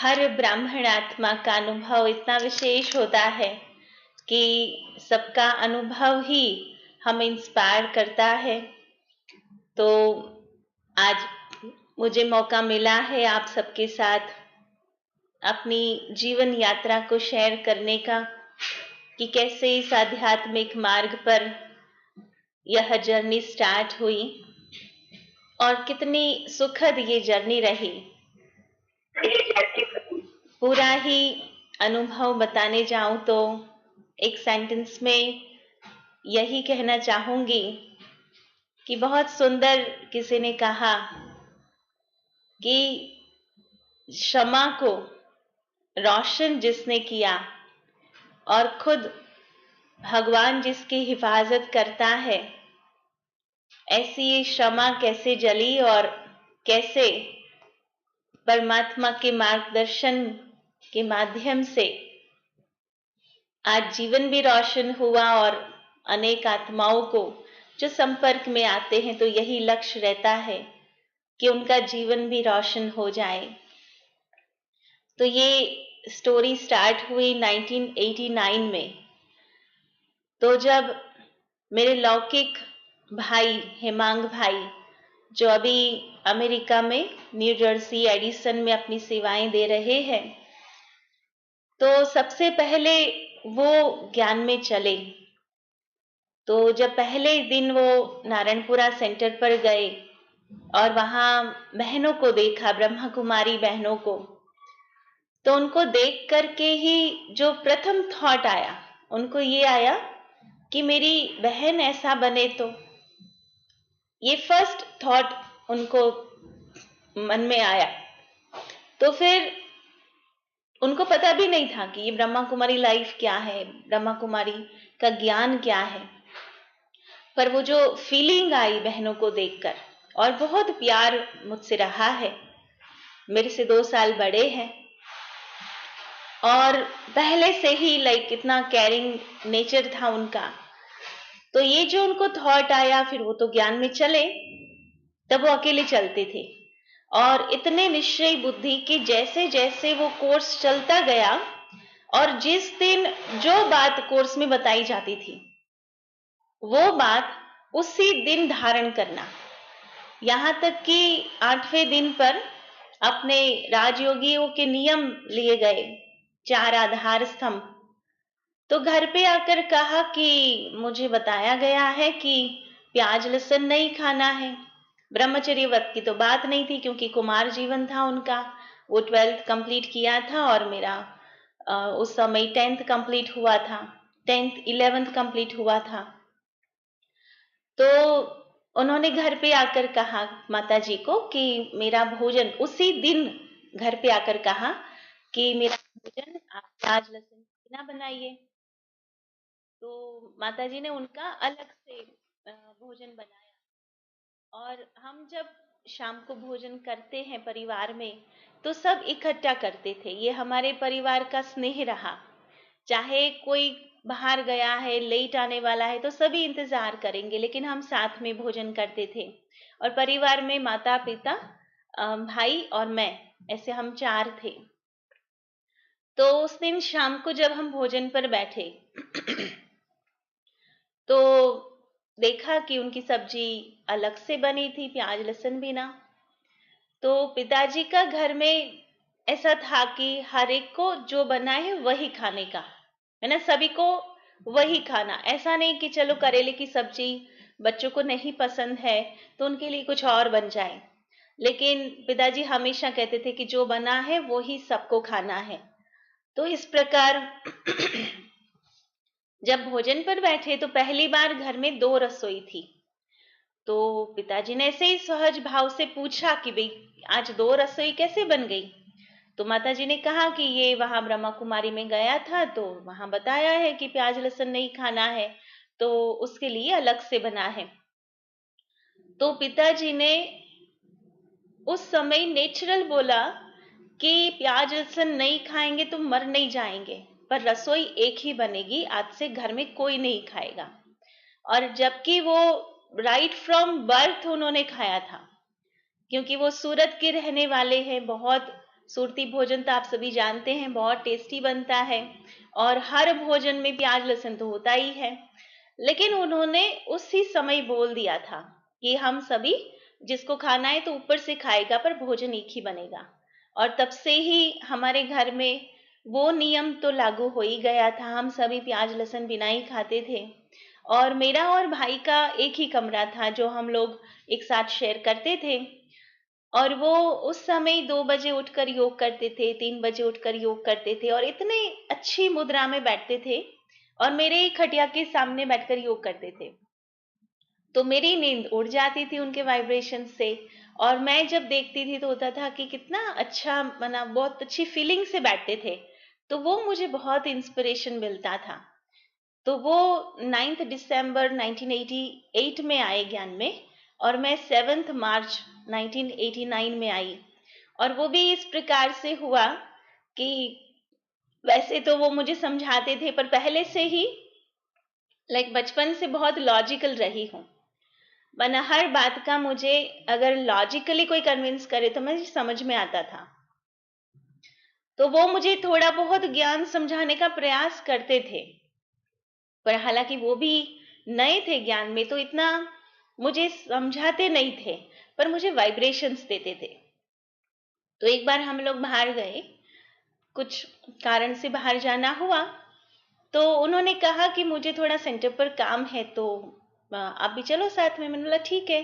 हर ब्राह्मण आत्मा का अनुभव इतना विशेष होता है कि सबका अनुभव ही हमें इंस्पायर करता है। तो आज मुझे मौका मिला है आप सबके साथ अपनी जीवन यात्रा को शेयर करने का कि कैसे इस आध्यात्मिक मार्ग पर यह जर्नी स्टार्ट हुई और कितनी सुखद ये जर्नी रही। पूरा ही अनुभव बताने जाऊं तो एक सेंटेंस में यही कहना चाहूंगी कि बहुत सुंदर किसी ने कहा कि क्षमा को रोशन जिसने किया और खुद भगवान जिसकी हिफाजत करता है, ऐसी ये क्षमा कैसे जली और कैसे परमात्मा के मार्गदर्शन के माध्यम से आज जीवन भी रोशन हुआ और अनेक आत्माओं को जो संपर्क में आते हैं तो यही लक्ष्य रहता है कि उनका जीवन भी रोशन हो जाए। तो ये स्टोरी स्टार्ट हुई 1989 में। तो जब मेरे लौकिक भाई हेमांग भाई जो अभी अमेरिका में न्यू जर्सी एडिसन में अपनी सेवाएं दे रहे हैं, तो सबसे पहले वो ज्ञान में चले। तो जब पहले दिन वो नारायणपुरा सेंटर पर गए और वहां बहनों को देखा, ब्रह्मा कुमारी बहनों को, तो उनको देख करके ही जो प्रथम थॉट आया उनको ये आया कि मेरी बहन ऐसा बने। तो ये फर्स्ट थॉट उनको मन में आया। तो फिर उनको पता भी नहीं था कि ये ब्रह्मा कुमारी लाइफ क्या है, ब्रह्मा कुमारी का ज्ञान क्या है, पर वो जो फीलिंग आई बहनों को देखकर, और बहुत प्यार मुझसे रहा है, मेरे से 2 साल बड़े हैं और पहले से ही इतना केयरिंग नेचर था उनका। तो ये जो उनको थॉट आया, फिर वो तो ज्ञान में चले, तब वो अकेले चलते थे और इतने निश्चय बुद्धि कि जैसे जैसे वो कोर्स चलता गया और जिस दिन जो बात कोर्स में बताई जाती थी वो बात उसी दिन धारण करना। यहां तक कि 8वें दिन पर अपने राजयोगियों के नियम लिए गए, 4 आधार स्तंभ। तो घर पे आकर कहा कि मुझे बताया गया है कि प्याज लहसुन नहीं खाना है। ब्रह्मचर्य व्रत की तो बात नहीं थी क्योंकि कुमार जीवन था उनका, वो 12th कंप्लीट किया था और मेरा उस समय 10th कंप्लीट हुआ था, 10th 11th कंप्लीट हुआ था। तो उन्होंने घर पे आकर कहा माता जी को कि मेरा भोजन, उसी दिन घर पे आकर कहा कि मेरा भोजन आप प्याज लहसुन ना बनाइए। तो माता जी ने उनका अलग से भोजन बनाया। और हम जब शाम को भोजन करते हैं परिवार में तो सब इकट्ठा करते थे। ये हमारे परिवार का स्नेह रहा। चाहे कोई बाहर गया है, लेट आने वाला है, तो सभी इंतजार करेंगे, लेकिन हम साथ में भोजन करते थे। और परिवार में माता पिता, भाई और मैं, ऐसे हम 4 थे। तो उस दिन शाम को जब हम भोजन पर बैठे तो देखा कि उनकी सब्जी अलग से बनी थी, प्याज लहसुन भी ना। तो पिताजी का घर में ऐसा था कि हर एक को जो बना है वही खाने का है ना, सभी को वही खाना। ऐसा नहीं कि चलो करेले की सब्जी बच्चों को नहीं पसंद है तो उनके लिए कुछ और बन जाए, लेकिन पिताजी हमेशा कहते थे कि जो बना है वो ही सबको खाना है। तो इस प्रकार जब भोजन पर बैठे तो पहली बार घर में 2 रसोई थी। तो पिताजी ने ऐसे ही सहज भाव से पूछा कि भाई आज 2 रसोई कैसे बन गई। तो माता जी ने कहा कि ये वहां ब्रह्मा कुमारी में गया था तो वहां बताया है कि प्याज लहसुन नहीं खाना है, तो उसके लिए अलग से बना है। तो पिताजी ने उस समय नेचुरल बोला कि प्याज लहसुन नहीं खाएंगे तो मर नहीं जाएंगे, पर रसोई एक ही बनेगी, आज से घर में कोई नहीं खाएगा। और जबकि वो राइट फ्रॉम बर्थ उन्होंने खाया था, क्योंकि वो सूरत के रहने वाले हैं, बहुत सुरती भोजन तो आप सभी जानते हैं बहुत टेस्टी बनता है, और हर भोजन में प्याज लहसुन तो होता ही है। लेकिन उन्होंने उसी समय बोल दिया था कि हम सभी जिसको खाना है तो ऊपर से खाएगा, पर भोजन एक ही बनेगा। और तब से ही हमारे घर में वो नियम तो लागू हो ही गया था, हम सभी प्याज लहसुन बिना ही खाते थे। और मेरा और भाई का एक ही कमरा था जो हम लोग एक साथ शेयर करते थे। और वो उस समय 2 बजे उठकर योग करते थे, 3 बजे उठकर योग करते थे, और इतने अच्छी मुद्रा में बैठते थे और मेरे खटिया के सामने बैठकर योग करते थे। तो मेरी नींद उड़ जाती थी उनके वाइब्रेशन से, और मैं जब देखती थी तो होता था कि कितना अच्छा, मना बहुत अच्छी फीलिंग से बैठते थे। तो वो मुझे बहुत इंस्पिरेशन मिलता था। तो वो 9 दिसंबर 1988 में आए ज्ञान में, और मैं 7 मार्च 1989 में आई। और वो भी इस प्रकार से हुआ कि वैसे तो वो मुझे समझाते थे, पर पहले से ही बचपन से बहुत लॉजिकल रही हूँ। वरना हर बात का मुझे अगर लॉजिकली कोई कन्विंस करे तो मुझे समझ में आता था। तो वो मुझे थोड़ा बहुत ज्ञान समझाने का प्रयास करते थे, पर हालांकि वो भी नए थे ज्ञान में, तो इतना मुझे समझाते नहीं थे, पर मुझे वाइब्रेशंस देते थे। तो एक बार हम लोग बाहर गए, कुछ कारण से बाहर जाना हुआ, तो उन्होंने कहा कि मुझे थोड़ा सेंटर पर काम है, तो आप भी चलो साथ में। मैंने बोला ठीक है।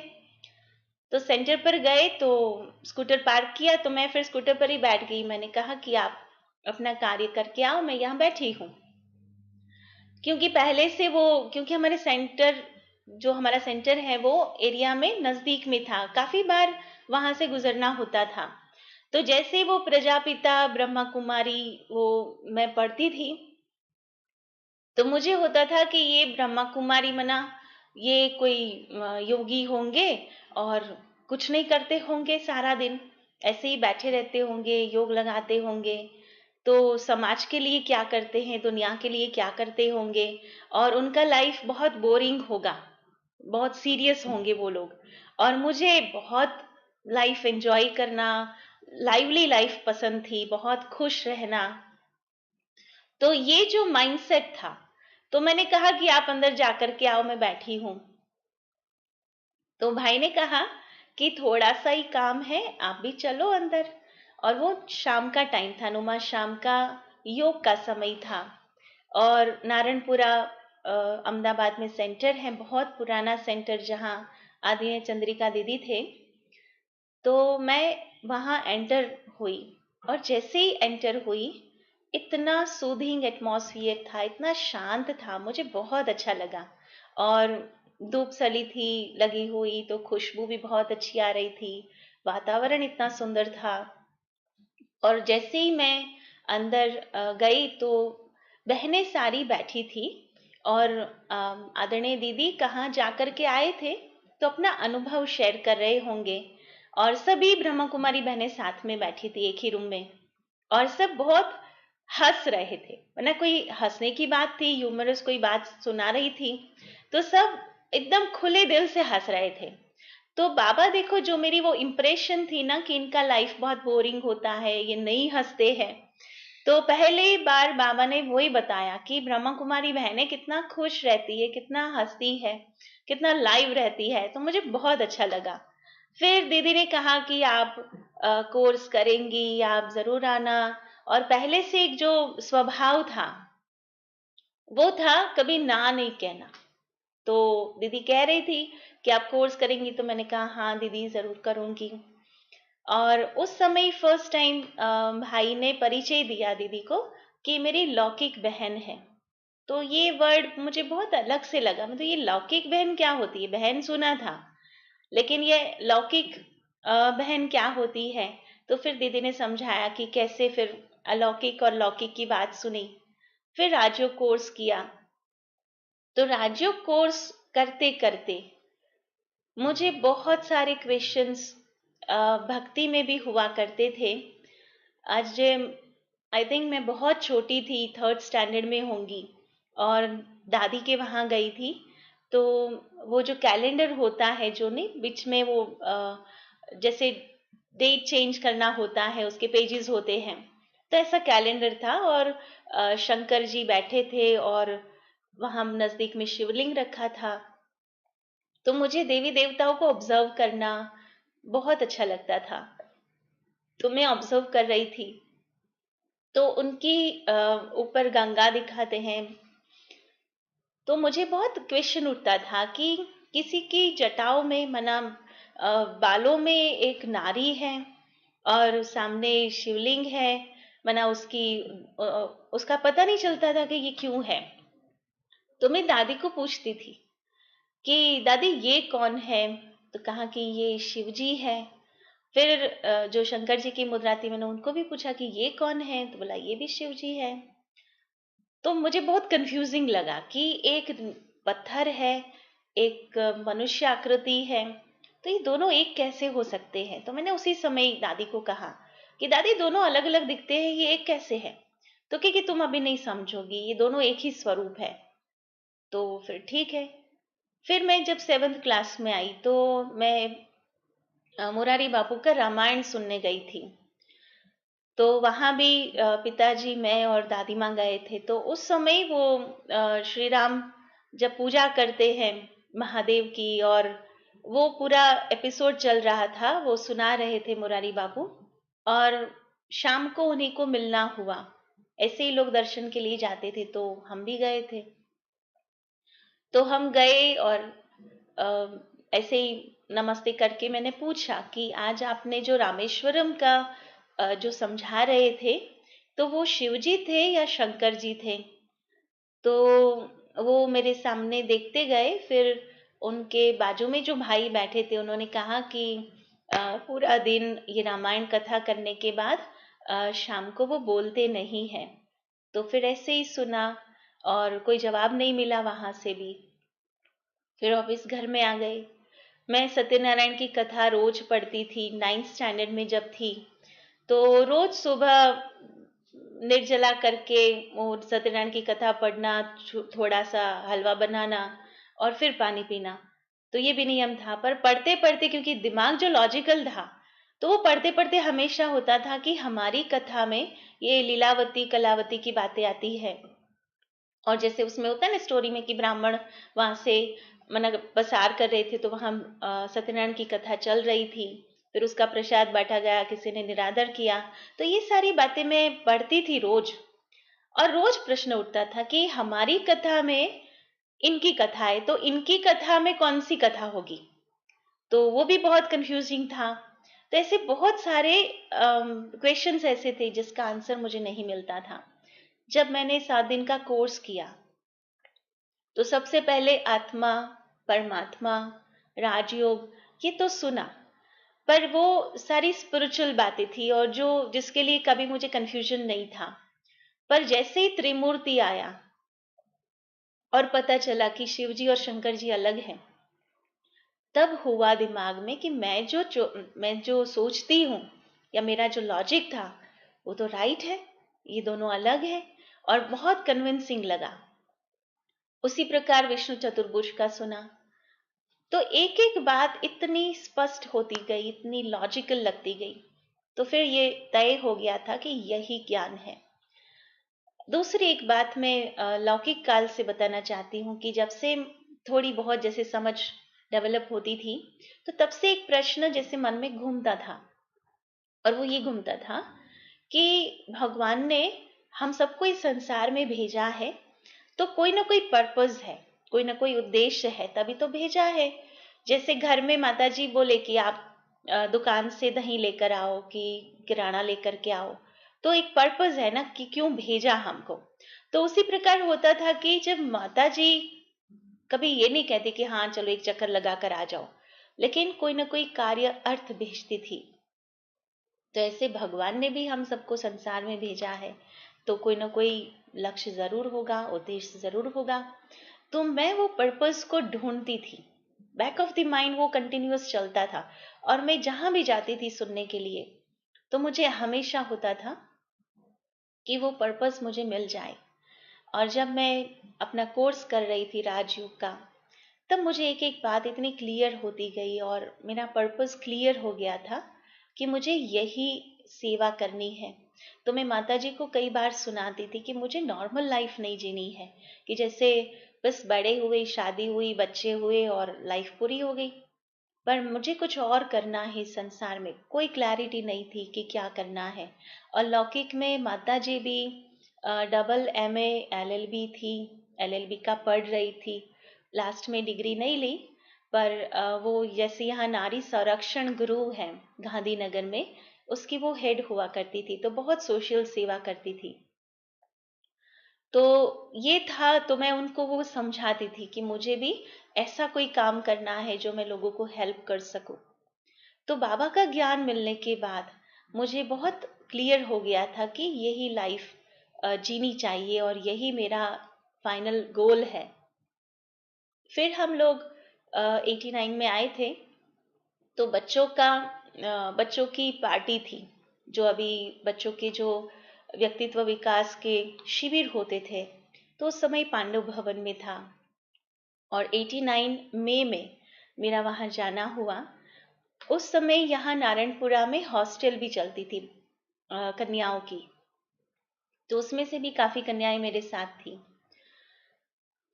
तो सेंटर पर गए तो स्कूटर पार्क किया, तो मैं फिर स्कूटर पर ही बैठ गई। मैंने कहा कि आप अपना कार्य करके आओ, मैं यहाँ बैठी हूँ। क्योंकि पहले से वो, क्योंकि हमारे सेंटर, जो हमारा सेंटर है वो एरिया में नजदीक में था, काफी बार वहां से गुजरना होता था। तो जैसे वो प्रजापिता ब्रह्मा कुमारी वो मैं पढ़ती थी, तो मुझे होता था कि ये ब्रह्मा कुमारी मना ये कोई योगी होंगे, और कुछ नहीं करते होंगे, सारा दिन ऐसे ही बैठे रहते होंगे, योग लगाते होंगे। तो समाज के लिए क्या करते हैं, दुनिया के लिए क्या करते होंगे, और उनका लाइफ बहुत बोरिंग होगा, बहुत सीरियस होंगे वो लोग। और मुझे बहुत लाइफ एंजॉय करना, लाइवली लाइफ पसंद थी, बहुत खुश रहना। तो ये जो माइंडसेट था, तो मैंने कहा कि आप अंदर जाकर के आओ, मैं बैठी हूं। तो भाई ने कहा कि थोड़ा सा ही काम है, आप भी चलो अंदर। और वो शाम का टाइम था, नुमा शाम का योग का समय था। और नारायणपुरा अहमदाबाद में सेंटर है, बहुत पुराना सेंटर, जहाँ आदरणीय चंद्रिका दीदी थे। तो मैं वहां एंटर हुई, और जैसे ही एंटर हुई, इतना सूदिंग एटमॉस्फियर था, इतना शांत था, मुझे बहुत अच्छा लगा। और धूप सली थी लगी हुई, तो खुशबू भी बहुत अच्छी आ रही थी, वातावरण इतना सुंदर था। और जैसे ही मैं अंदर गई, तो बहनें सारी बैठी थी, और आदरणीय दीदी कहाँ जाकर के आए थे, तो अपना अनुभव शेयर कर रहे होंगे। और सभी ब्रह्मा कुमारी बहनें साथ में बैठी थी एक ही रूम में, और सब बहुत हंस रहे थे, वरना कोई हंसने की बात थी, ह्यूमरस कोई बात सुना रही थी, तो सब एकदम खुले दिल से हंस रहे थे। तो बाबा देखो, जो मेरी वो इम्प्रेशन थी ना कि इनका लाइफ बहुत बोरिंग होता है, ये नहीं हंसते हैं, तो पहली बार बाबा ने वही बताया कि ब्रह्मा कुमारी बहनें कितना खुश रहती है, कितना हंसती है, कितना लाइव रहती है। तो मुझे बहुत अच्छा लगा। फिर दीदी ने कहा कि आप कोर्स करेंगी, आप जरूर आना। और पहले से एक जो स्वभाव था, वो था कभी ना नहीं कहना। तो दीदी कह रही थी कि आप कोर्स करेंगी, तो मैंने कहा हाँ दीदी जरूर करूंगी। और उस समय फर्स्ट टाइम भाई ने परिचय दिया दीदी को कि मेरी लौकिक बहन है। तो ये वर्ड मुझे बहुत अलग से लगा, मतलब ये लौकिक बहन क्या होती है, बहन सुना था, लेकिन ये लौकिक बहन क्या होती है। तो फिर दीदी ने समझाया कि कैसे, फिर अलौकिक और लौकिक की बात सुनी। फिर राजयोग कोर्स किया। तो राजयोग कोर्स करते करते मुझे बहुत सारे क्वेश्चंस भक्ति में भी हुआ करते थे। आज आई थिंक मैं बहुत छोटी थी, 3rd स्टैंडर्ड में होंगी, और दादी के वहाँ गई थी। तो वो जो कैलेंडर होता है, जो नहीं बीच में वो जैसे डेट चेंज करना होता है, उसके पेजेस होते हैं। तो ऐसा कैलेंडर था और शंकर जी बैठे थे और वहां नजदीक में शिवलिंग रखा था। तो मुझे देवी देवताओं को ऑब्जर्व करना बहुत अच्छा लगता था। तो मैं ऑब्जर्व कर रही थी, तो उनकी ऊपर गंगा दिखाते हैं। तो मुझे बहुत क्वेश्चन उठता था कि किसी की जटाओं में बालों में एक नारी है और सामने शिवलिंग है, मना उसकी उसका पता नहीं चलता था कि ये क्यों है। तो मैं दादी को पूछती थी कि दादी ये कौन है, तो कहा कि ये शिव जी है। फिर जो शंकर जी की मुद्रा थी, मैंने उनको भी पूछा कि ये कौन है, तो बोला ये भी शिव जी है। तो मुझे बहुत कंफ्यूजिंग लगा कि एक पत्थर है, एक मनुष्य आकृति है, तो ये दोनों एक कैसे हो सकते हैं। तो मैंने उसी समय दादी को कहा कि दादी दोनों अलग अलग दिखते हैं, ये एक कैसे है। तो कि तुम अभी नहीं समझोगी, ये दोनों एक ही स्वरूप है। तो फिर ठीक है। फिर मैं जब 7th क्लास में आई तो मैं मुरारी बापू का रामायण सुनने गई थी। तो वहां भी पिताजी, मैं और दादी माँ गए थे। तो उस समय वो श्री राम जब पूजा करते हैं महादेव की, और वो पूरा एपिसोड चल रहा था, वो सुना रहे थे मुरारी बापू। और शाम को उन्हीं को मिलना हुआ। ऐसे ही लोग दर्शन के लिए जाते थे, तो हम भी गए थे। तो हम गए और ऐसे ही नमस्ते करके मैंने पूछा कि आज आपने जो रामेश्वरम का जो समझा रहे थे, तो वो शिवजी थे या शंकर जी थे। तो वो मेरे सामने देखते गए। फिर उनके बाजू में जो भाई बैठे थे, उन्होंने कहा कि पूरा दिन ये रामायण कथा करने के बाद शाम को वो बोलते नहीं है। तो फिर ऐसे ही सुना और कोई जवाब नहीं मिला वहां से भी। फिर वापिस घर में आ गए। मैं सत्यनारायण की कथा रोज पढ़ती थी 9th स्टैंडर्ड में जब थी। तो रोज सुबह निर्जला करके वो सत्यनारायण की कथा पढ़ना, थोड़ा सा हलवा बनाना और फिर पानी पीना। तो ये भी नियम था। पर पढ़ते पढ़ते, क्योंकि दिमाग जो लॉजिकल था, तो वो पढ़ते पढ़ते हमेशा होता था कि हमारी कथा में ये लीलावती कलावती की बातें आती है। और जैसे उसमें होता है ना स्टोरी में कि ब्राह्मण वहां से पसार कर रहे थे, तो वहां सत्यनारायण की कथा चल रही थी। फिर उसका प्रसाद बांटा गया, किसी ने निरादर किया। तो ये सारी बातें मैं पढ़ती थी रोज। और रोज प्रश्न उठता था कि हमारी कथा में इनकी कथा है, तो इनकी कथा में कौन सी कथा होगी। तो वो भी बहुत कंफ्यूजिंग था। तो ऐसे बहुत सारे क्वेश्चंस ऐसे थे जिसका आंसर मुझे नहीं मिलता था। जब मैंने 7 दिन का कोर्स किया, तो सबसे पहले आत्मा, परमात्मा, राजयोग, ये तो सुना। पर वो सारी स्पिरिचुअल बातें थी और जो जिसके लिए कभी मुझे कंफ्यूजन नहीं था। पर जैसे ही त्रिमूर्ति आया और पता चला कि शिव जी और शंकर जी अलग हैं, तब हुआ दिमाग में कि मैं जो सोचती हूँ या मेरा जो लॉजिक था, वो तो राइट है, ये दोनों अलग है। और बहुत कन्विंसिंग लगा। उसी प्रकार विष्णु चतुर्भुज का सुना, तो एक एक बात इतनी स्पष्ट होती गई, इतनी लॉजिकल लगती गई। तो फिर ये तय हो गया था कि यही ज्ञान है। दूसरी एक बात मैं लौकिक काल से बताना चाहती हूँ कि जब से थोड़ी बहुत जैसे समझ डेवलप होती थी, तो तब से एक प्रश्न जैसे मन में घूमता था। और वो ये घूमता था कि भगवान ने हम सबको इस संसार में भेजा है, तो कोई ना कोई पर्पस है, कोई ना कोई उद्देश्य है, तभी तो भेजा है। जैसे घर में माता जी बोले कि आप दुकान से दही लेकर आओ कि किराना लेकर के आओ, तो एक पर्पस है ना कि क्यों भेजा हमको। तो उसी प्रकार होता था कि जब माता जी कभी ये नहीं कहती कि हाँ चलो एक चक्कर लगा कर आ जाओ, लेकिन कोई ना कोई कार्य अर्थ भेजती थी। तो ऐसे भगवान ने भी हम सबको संसार में भेजा है, तो कोई ना कोई लक्ष्य जरूर होगा, उद्देश्य जरूर होगा। तो मैं वो पर्पस को ढूंढती थी, बैक ऑफ द माइंड वो कंटिन्यूअस चलता था। और मैं जहां भी जाती थी सुनने के लिए, तो मुझे हमेशा होता था कि वो पर्पस मुझे मिल जाए। और जब मैं अपना कोर्स कर रही थी राजयोग का, तब मुझे एक एक बात इतनी क्लियर होती गई और मेरा पर्पस क्लियर हो गया था कि मुझे यही सेवा करनी है। तो मैं माताजी को कई बार सुनाती थी कि मुझे नॉर्मल लाइफ नहीं जीनी है, कि जैसे बस बड़े हुए, शादी हुई, बच्चे हुए और लाइफ पूरी हो गई। पर मुझे कुछ और करना है संसार में। कोई क्लैरिटी नहीं थी कि क्या करना है। और लौकिक में माताजी भी डबल एमए एलएलबी थी, एलएलबी का पढ़ रही थी। लास्ट में डिग्री नहीं ली, पर वो जैसे यहाँ नारी संरक्षण गुरु है गांधीनगर में, उसकी वो हेड हुआ करती थी, तो बहुत सोशल सेवा करती थी। तो ये था, तो मैं उनको वो समझाती थी कि मुझे भी ऐसा कोई काम करना है जो मैं लोगों को हेल्प कर सकूं। तो बाबा का ज्ञान मिलने के बाद मुझे बहुत क्लियर हो गया था कि यही लाइफ जीनी चाहिए और यही मेरा फाइनल गोल है। फिर हम लोग 89 में आए थे, तो बच्चों की पार्टी थी, जो अभी बच्चों के जो व्यक्तित्व विकास के शिविर होते थे, तो उस समय पांडव भवन में था। और 89 मई में मेरा वहां जाना हुआ। उस समय यहाँ नारायणपुरा में हॉस्टल भी चलती थी कन्याओं की, तो उसमें से भी काफी कन्याएं मेरे साथ थी।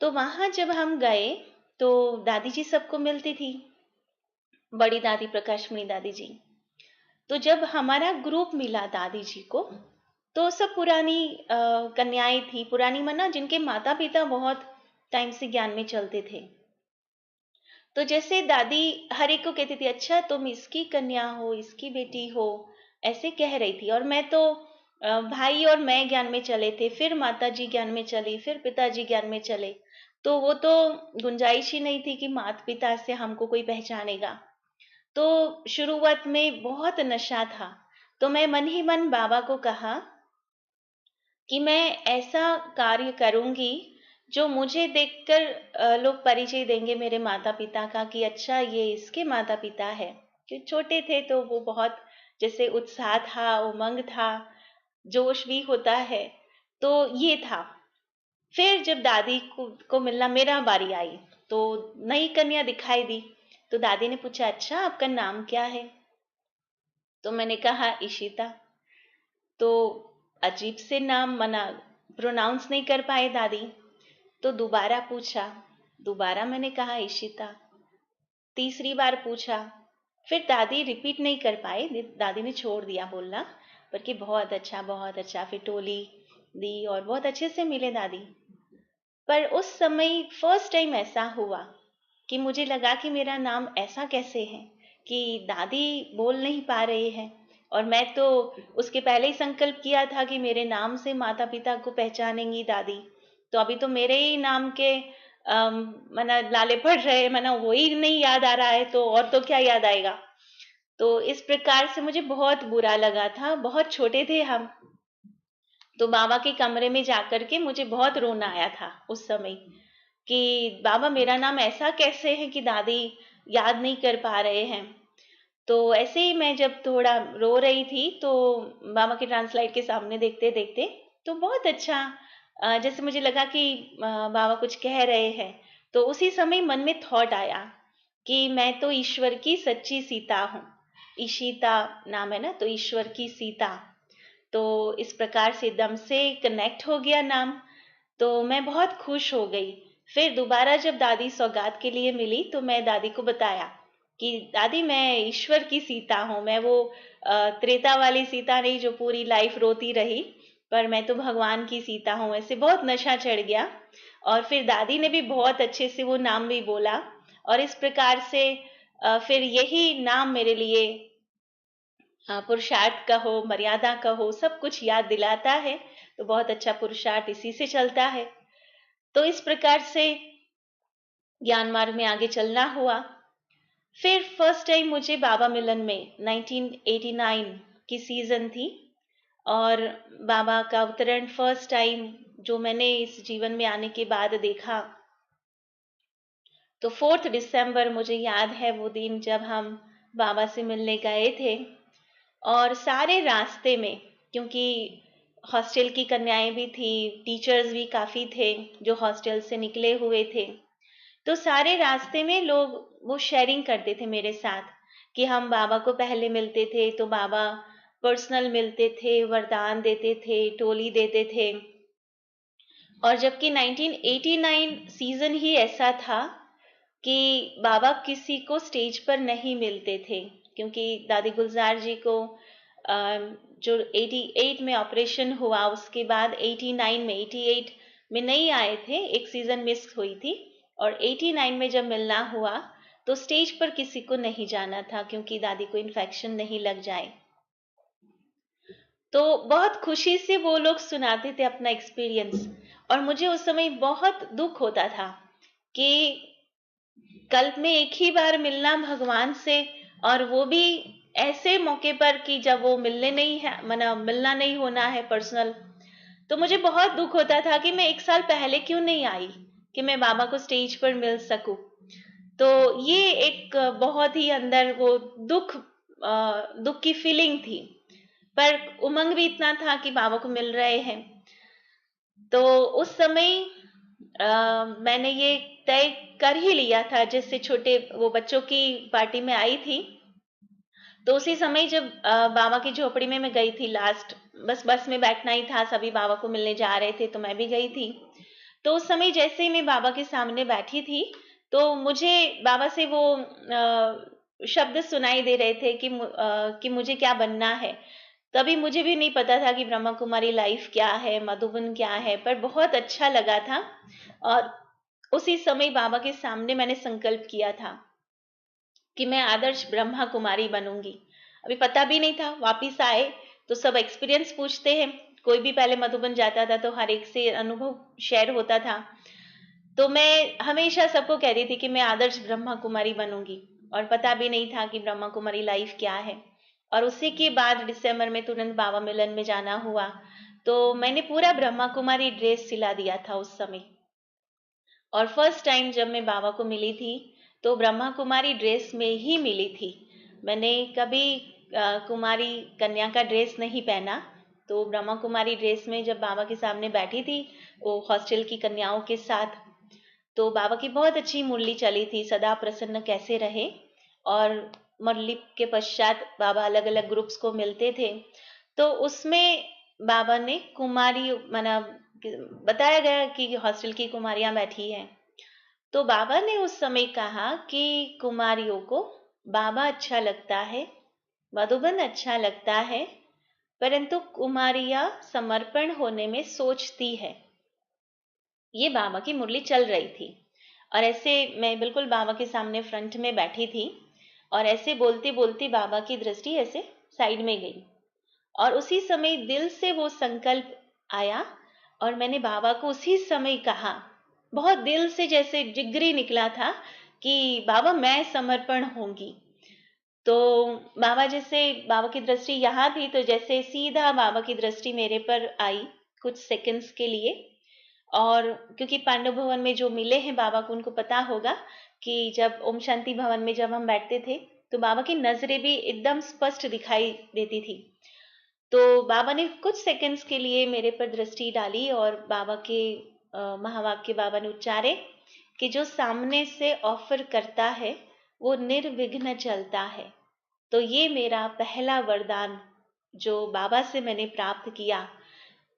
तो वहां जब हम गए तो दादी जी सबको मिलती थी, बड़ी दादी प्रकाशमणि दादी जी। तो जब हमारा ग्रुप मिला दादी जी को, तो सब पुरानी कन्याएं थी, पुरानी मना जिनके माता पिता बहुत टाइम से ज्ञान में चलते थे। तो जैसे दादी हर एक को कहती थी, अच्छा तुम इसकी कन्या हो, इसकी बेटी हो, ऐसे कह रही थी। और मैं तो भाई और मैं ज्ञान में चले थे, फिर माता जी ज्ञान में चली, फिर पिताजी ज्ञान में चले। तो वो तो गुंजाइश ही नहीं थी कि माता पिता से हमको कोई पहचानेगा। तो शुरुआत में बहुत नशा था। तो मैं मन ही मन बाबा को कहा कि मैं ऐसा कार्य करूंगी जो मुझे देखकर लोग परिचय देंगे मेरे माता पिता का, कि अच्छा ये इसके माता पिता है। क्योंकि छोटे थे तो वो बहुत जैसे उत्साह था, उमंग था, जोश भी होता है, तो ये था। फिर जब दादी को मिलना मेरा बारी आई, तो नई कन्या दिखाई दी। तो दादी ने पूछा, अच्छा आपका नाम क्या है? तो मैंने कहा इशिता। तो अजीब से नाम, मना प्रोनाउंस नहीं कर पाए दादी। तो दोबारा पूछा, दोबारा मैंने कहा इशिता। तीसरी बार पूछा, फिर दादी रिपीट नहीं कर पाए, दादी ने छोड़ दिया बोलना, पर कि बहुत अच्छा बहुत अच्छा। फिर टोली दी और बहुत अच्छे से मिले दादी। पर उस समय फर्स्ट टाइम ऐसा हुआ कि मुझे लगा कि मेरा नाम ऐसा कैसे है कि दादी बोल नहीं पा रहे हैं। और मैं तो उसके पहले ही संकल्प किया था कि मेरे नाम से माता पिता को पहचानेंगी दादी। तो अभी तो मेरे ही नाम के मना लाले पड़ रहे, मना वही नहीं याद आ रहा है, तो और तो क्या याद आएगा। तो इस प्रकार से मुझे बहुत बुरा लगा था। बहुत छोटे थे हम, तो बाबा के कमरे में जाकर के मुझे बहुत रोना आया था उस समय कि बाबा मेरा नाम ऐसा कैसे है कि दादी याद नहीं कर पा रहे हैं। तो ऐसे ही मैं जब थोड़ा रो रही थी, तो बाबा के ट्रांसलाइट के सामने देखते देखते तो बहुत अच्छा, जैसे मुझे लगा कि बाबा कुछ कह रहे हैं। तो उसी समय मन में थॉट आया कि मैं तो ईश्वर की सच्ची सीता हूँ। ईशिता नाम है ना, तो ईश्वर की सीता। तो इस प्रकार से एकदम से कनेक्ट हो गया नाम। तो मैं बहुत खुश हो गई। फिर दोबारा जब दादी सौगात के लिए मिली, तो मैं दादी को बताया कि दादी मैं ईश्वर की सीता हूँ, मैं वो त्रेता वाली सीता नहीं जो पूरी लाइफ रोती रही, पर मैं तो भगवान की सीता हूँ। ऐसे बहुत नशा चढ़ गया। और फिर दादी ने भी बहुत अच्छे से वो नाम भी बोला। और इस प्रकार से फिर यही नाम मेरे लिए पुरुषार्थ का हो, मर्यादा का हो, सब कुछ याद दिलाता है। तो बहुत अच्छा पुरुषार्थ इसी से चलता है। तो इस प्रकार से ज्ञान मार्ग में आगे चलना हुआ। फिर फर्स्ट टाइम मुझे बाबा मिलन में 1989 की सीजन थी, और बाबा का अवतरण फर्स्ट टाइम जो मैंने इस जीवन में आने के बाद देखा, तो 4 दिसंबर मुझे याद है वो दिन जब हम बाबा से मिलने गए थे। और सारे रास्ते में, क्योंकि हॉस्टल की कन्याएं भी थी, टीचर्स भी काफी थे जो हॉस्टल से निकले हुए थे, तो सारे रास्ते में लोग वो शेयरिंग करते थे मेरे साथ कि हम बाबा को पहले मिलते थे तो बाबा पर्सनल मिलते थे, वरदान देते थे, टोली देते थे। और जबकि 1989 सीजन ही ऐसा था कि बाबा किसी को स्टेज पर नहीं मिलते थे, क्योंकि दादी गुलजार जी को जो 88 में ऑपरेशन हुआ, उसके बाद 89 में 88 में नहीं आए थे, एक सीजन मिस हुई थी। और 89 में जब मिलना हुआ तो स्टेज पर किसी को नहीं जाना था, क्योंकि दादी को इन्फेक्शन नहीं लग जाए। तो बहुत खुशी से वो लोग सुनाते थे अपना एक्सपीरियंस, और मुझे उस समय बहुत दुख होता था कि कल्प में एक ही बार मिलना भगवान से, और वो भी ऐसे मौके पर कि जब वो मिलने नहीं है, मना मिलना नहीं होना है पर्सनल। तो मुझे बहुत दुख होता था कि मैं 1 साल पहले क्यों नहीं आई कि मैं बाबा को स्टेज पर मिल सकूं। तो ये एक बहुत ही अंदर वो दुख की फीलिंग थी, पर उमंग भी इतना था कि बाबा को मिल रहे हैं। तो उस समय मैंने ये तय कर ही लिया था, जैसे छोटे वो बच्चों की पार्टी में आई थी, तो उसी समय जब बाबा की झोपड़ी में मैं गई थी लास्ट, बस में बैठना ही था, सभी बाबा को मिलने जा रहे थे तो मैं भी गई थी। तो उस समय जैसे ही मैं बाबा के सामने बैठी थी, तो मुझे बाबा से वो शब्द सुनाई दे रहे थे कि मुझे क्या बनना है। तभी मुझे भी नहीं पता था कि ब्रह्मा कुमारी लाइफ क्या है, मधुबन क्या है, पर बहुत अच्छा लगा था। और उसी समय बाबा के सामने मैंने संकल्प किया था कि मैं आदर्श ब्रह्मा कुमारी बनूंगी। अभी पता भी नहीं था, वापिस आए तो सब एक्सपीरियंस पूछते हैं, कोई भी पहले मधुबन जाता था तो हर एक से अनुभव शेयर होता था। तो मैं हमेशा सबको कहती थी कि मैं आदर्श ब्रह्मा कुमारी बनूंगी, और पता भी नहीं था कि ब्रह्मा कुमारी लाइफ क्या है। और उसी के बाद दिसंबर में तुरंत बाबा मिलन में जाना हुआ, तो मैंने पूरा ब्रह्मा कुमारी ड्रेस सिला दिया था उस समय। और फर्स्ट टाइम जब मैं बाबा को मिली थी तो ब्रह्मा कुमारी ड्रेस में ही मिली थी। मैंने कभी कुमारी कन्या का ड्रेस नहीं पहना, तो ब्रह्मा कुमारी ड्रेस में जब बाबा के सामने बैठी थी वो हॉस्टल की कन्याओं के साथ, तो बाबा की बहुत अच्छी मुरली चली थी, सदा प्रसन्न कैसे रहे। और मुरली के पश्चात बाबा अलग अलग ग्रुप्स को मिलते थे, तो उसमें बाबा ने कुमारी माना बताया गया कि हॉस्टल की कुमारियां बैठी हैं। तो बाबा ने उस समय कहा कि कुमारियों को बाबा अच्छा लगता है, मधुबन अच्छा लगता है, परंतु कुमारियां समर्पण होने में सोचती है। ये बाबा की मुरली चल रही थी, और ऐसे मैं बिल्कुल बाबा के सामने फ्रंट में बैठी थी, और ऐसे बोलते बोलते बाबा की दृष्टि ऐसे साइड में गई, और उसी समय दिल से वो संकल्प आया, और मैंने बाबा को उसी समय कहा, बहुत दिल से जैसे जिगरी निकला था कि बाबा मैं समर्पण होंगी। तो बाबा जैसे बाबा की दृष्टि यहाँ थी, तो जैसे सीधा बाबा की दृष्टि मेरे पर आई कुछ सेकंड्स के लिए। और क्योंकि पांडव भवन में जो मिले हैं बाबा को उनको पता होगा कि जब ओम शांति भवन में जब हम बैठते थे तो बाबा की नजरें भी एकदम स्पष्ट दिखाई देती थी। तो बाबा ने कुछ सेकंड्स के लिए मेरे पर दृष्टि डाली, और बाबा के महावाक्य बाबा ने उच्चारे कि जो सामने से ऑफर करता है वो निर्विघ्न चलता है। तो ये मेरा पहला वरदान जो बाबा से मैंने प्राप्त किया,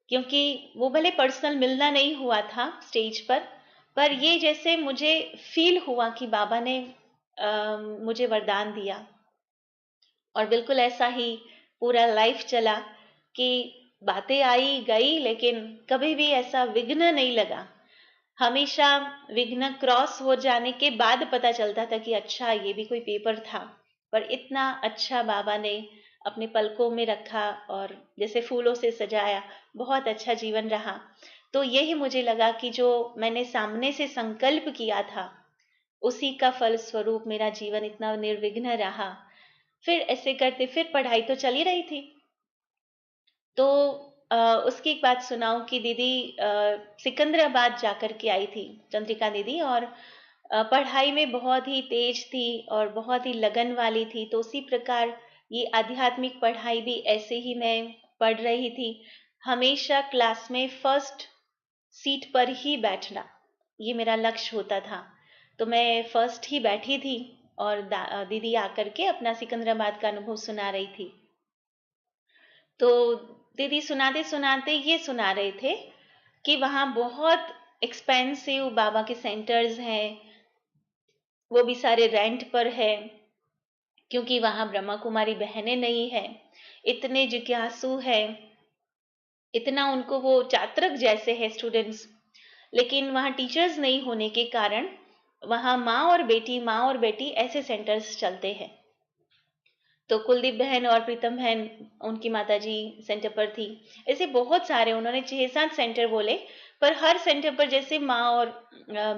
क्योंकि वो भले पर्सनल मिलना नहीं हुआ था स्टेज पर ये जैसे मुझे फील हुआ कि बाबा ने मुझे वरदान दिया। और बिल्कुल ऐसा ही पूरा लाइफ चला कि बातें आई गई, लेकिन कभी भी ऐसा विघ्न नहीं लगा। हमेशा विघ्न क्रॉस हो जाने के बाद पता चलता था कि अच्छा ये भी कोई पेपर था। पर इतना अच्छा बाबा ने अपने पलकों में रखा और जैसे फूलों से सजाया, बहुत अच्छा जीवन रहा। तो यही मुझे लगा कि जो मैंने सामने से संकल्प किया था उसी का फल स्वरूप मेरा जीवन इतना निर्विघ्न रहा। फिर ऐसे करते फिर पढ़ाई तो चली रही थी। तो उसकी एक बात सुनाऊं कि दीदी सिकंदराबाद जाकर के आई थी, चंद्रिका दीदी, और पढ़ाई में बहुत ही तेज थी और बहुत ही लगन वाली थी। तो उसी प्रकार ये आध्यात्मिक पढ़ाई भी ऐसे ही मैं पढ़ रही थी। हमेशा क्लास में फर्स्ट सीट पर ही बैठना, ये मेरा लक्ष्य होता था। तो मैं फर्स्ट ही बैठी थी, और दीदी आकर के अपना सिकंदराबाद का अनुभव सुना रही थी। तो दीदी सुनाते सुनाते ये सुना रहे थे कि वहाँ बहुत एक्सपेंसिव बाबा के सेंटर्स हैं, वो भी सारे रेंट पर है, क्योंकि वहाँ ब्रह्मा कुमारी बहनें नहीं है, इतने जिज्ञासु है, इतना उनको वो चात्रक जैसे है स्टूडेंट्स, लेकिन वहाँ टीचर्स नहीं होने के कारण वहाँ माँ और बेटी ऐसे सेंटर्स चलते हैं। तो कुलदीप बहन और प्रीतम बहन उनकी माताजी सेंटर पर थी। ऐसे बहुत सारे उन्होंने 6-7 सेंटर बोले, पर हर सेंटर पर जैसे माँ और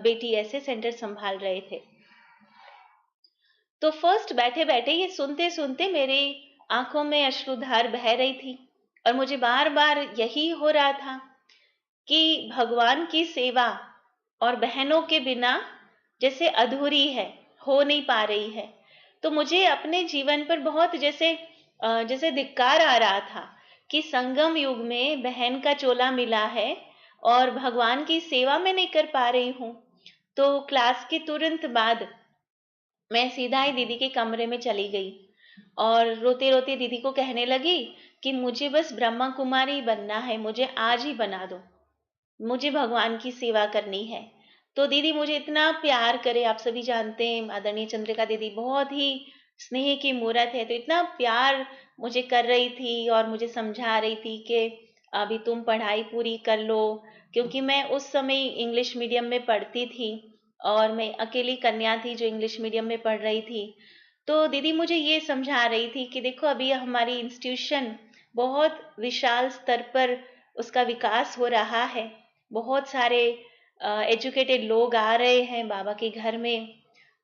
बेटी ऐसे सेंटर संभाल रहे थे। तो फर्स्ट बैठे बैठे ये सुनते सुनते मेरी आंखों में अश्रुधार बह रही थी और मुझे बार बार यही हो रहा था कि भगवान की सेवा और बहनों के बिना जैसे अधूरी है, हो नहीं पा रही है। तो मुझे अपने जीवन पर बहुत जैसे धिक्कार आ रहा था कि संगम युग में बहन का चोला मिला है और भगवान की सेवा में नहीं कर पा रही हूँ। तो क्लास के तुरंत बाद मैं सीधा ही दीदी के कमरे में चली गई और रोते रोते दीदी को कहने लगी कि मुझे बस ब्रह्मा कुमारी बनना है, मुझे आज ही बना दो, मुझे भगवान की सेवा करनी है। तो दीदी मुझे इतना प्यार करे, आप सभी जानते हैं आदरणीय चंद्रिका दीदी बहुत ही स्नेह की मूरत है, तो इतना प्यार मुझे कर रही थी और मुझे समझा रही थी कि अभी तुम पढ़ाई पूरी कर लो, क्योंकि मैं उस समय इंग्लिश मीडियम में पढ़ती थी और मैं अकेली कन्या थी जो इंग्लिश मीडियम में पढ़ रही थी। तो दीदी मुझे ये समझा रही थी कि देखो अभी हमारी इंस्टीट्यूशन बहुत विशाल स्तर पर उसका विकास हो रहा है, बहुत सारे एजुकेटेड लोग आ रहे हैं बाबा के घर में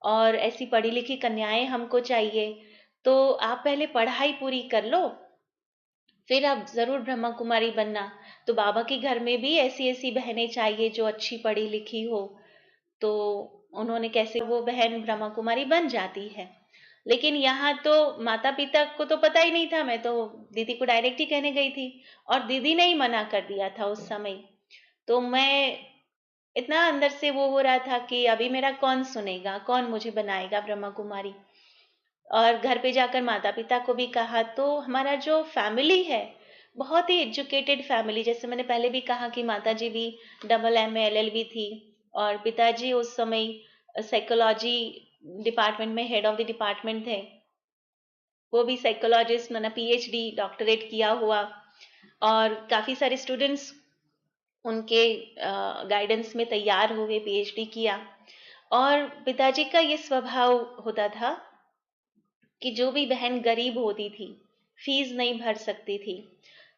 और ऐसी पढ़ी लिखी कन्याएं हमको चाहिए। तो आप पहले पढ़ाई पूरी कर लो, फिर आप जरूर ब्रह्मा कुमारी बनना। तो बाबा के घर में भी ऐसी ऐसी बहनें चाहिए जो अच्छी पढ़ी लिखी हो। तो उन्होंने कैसे वो बहन ब्रह्मा कुमारी बन जाती है। लेकिन यहाँ तो माता पिता को तो पता ही नहीं था, मैं तो दीदी को डायरेक्ट ही कहने गई थी और दीदी ने ही मना कर दिया था उस समय। तो मैं इतना अंदर से वो हो रहा था कि अभी मेरा कौन सुनेगा, कौन मुझे बनाएगा ब्रह्मा कुमारी। और घर पे जाकर माता पिता को भी कहा, तो हमारा जो फैमिली है बहुत ही एजुकेटेड फैमिली, जैसे मैंने पहले भी कहा कि माता जी भी AA LLB थी और पिताजी उस समय साइकोलॉजी डिपार्टमेंट में हेड ऑफ द डिपार्टमेंट थे, वो भी साइकोलॉजिस्ट, मैंने PhD डॉक्टरेट किया हुआ और काफी सारे स्टूडेंट्स उनके गाइडेंस में तैयार हुए, PhD किया। और पिताजी का ये स्वभाव होता था कि जो भी बहन गरीब होती थी, फीस नहीं भर सकती थी,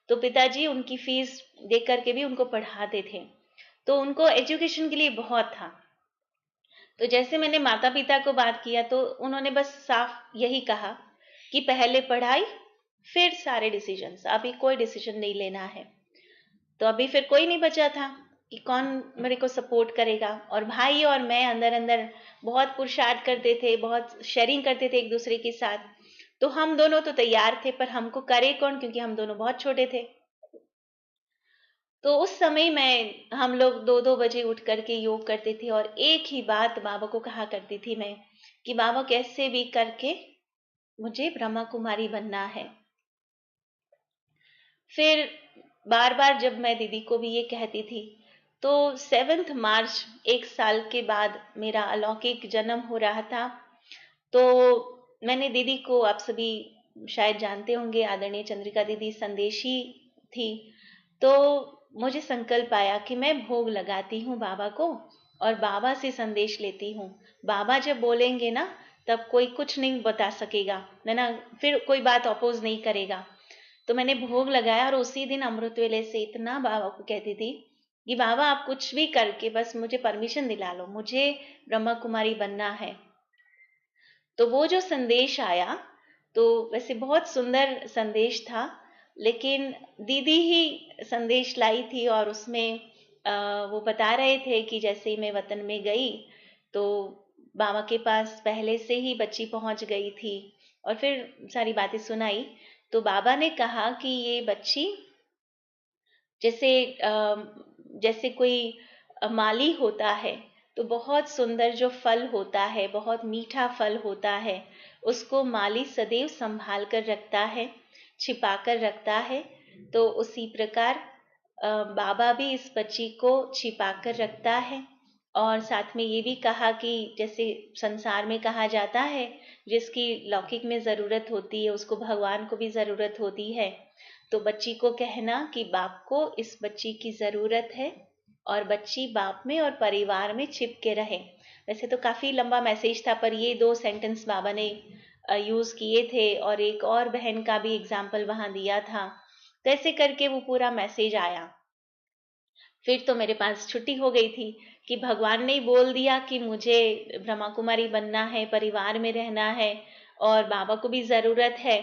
तो पिताजी उनकी फीस दे करके भी उनको पढ़ाते थे। तो उनको एजुकेशन के लिए बहुत था। तो जैसे मैंने माता पिता को बात किया तो उन्होंने बस साफ यही कहा कि पहले पढ़ाई फिर सारे डिसीजंस, अभी कोई डिसीजन नहीं लेना है। तो अभी फिर कोई नहीं बचा था कि कौन मेरे को सपोर्ट करेगा। और भाई और मैं अंदर अंदर बहुत पुरुषार्थ करते थे, बहुत शेयरिंग करते थे एक दूसरे के साथ। तो हम दोनों तो तैयार थे, पर हमको करे कौन, क्योंकि हम दोनों बहुत छोटे थे। तो उस समय हम लोग 2-2 बजे उठ करके योग करते थे और एक ही बात बाबा को कहा करती थी मैं कि बाबा कैसे भी करके मुझे ब्रह्मा कुमारी बनना है। फिर बार बार जब मैं दीदी को भी ये कहती थी, तो 7 मार्च 1 साल के बाद मेरा अलौकिक जन्म हो रहा था। तो मैंने दीदी को, आप सभी शायद जानते होंगे, आदरणीय चंद्रिका दीदी संदेशी थी। तो मुझे संकल्प आया कि मैं भोग लगाती हूँ बाबा को और बाबा से संदेश लेती हूँ। बाबा जब बोलेंगे ना तब कोई कुछ नहीं बता सकेगा, है ना, फिर कोई बात अपोज नहीं करेगा। तो मैंने भोग लगाया और उसी दिन अमृत वेले से इतना बाबा को कहती थी कि बाबा आप कुछ भी करके बस मुझे परमिशन दिला लो, मुझे ब्रह्मा कुमारी बनना है। तो वो जो संदेश आया, तो वैसे बहुत सुंदर संदेश था, लेकिन दीदी ही संदेश लाई थी और उसमें वो बता रहे थे कि जैसे ही मैं वतन में गई तो बाबा के पास पहले से ही बच्ची पहुंच गई थी और फिर सारी बातें सुनाई। तो बाबा ने कहा कि ये बच्ची जैसे जैसे कोई माली होता है, तो बहुत सुंदर जो फल होता है, बहुत मीठा फल होता है, उसको माली सदैव संभाल कर रखता है, छिपा कर रखता है। तो उसी प्रकार बाबा भी इस बच्ची को छिपा कर रखता है। और साथ में ये भी कहा कि जैसे संसार में कहा जाता है, जिसकी लौकिक में जरूरत होती है उसको भगवान को भी जरूरत होती है। तो बच्ची को कहना कि बाप को इस बच्ची की जरूरत है और बच्ची बाप में और परिवार में छिप के रहे। वैसे तो काफी लंबा मैसेज था, पर ये 2 सेंटेंस बाबा ने यूज किए थे और एक और बहन का भी एग्जाम्पल वहां दिया था। तो ऐसे करके वो पूरा मैसेज आया। फिर तो मेरे पास छुट्टी हो गई थी कि भगवान ने ही बोल दिया कि मुझे ब्रह्मा कुमारी बनना है, परिवार में रहना है और बाबा को भी जरूरत है,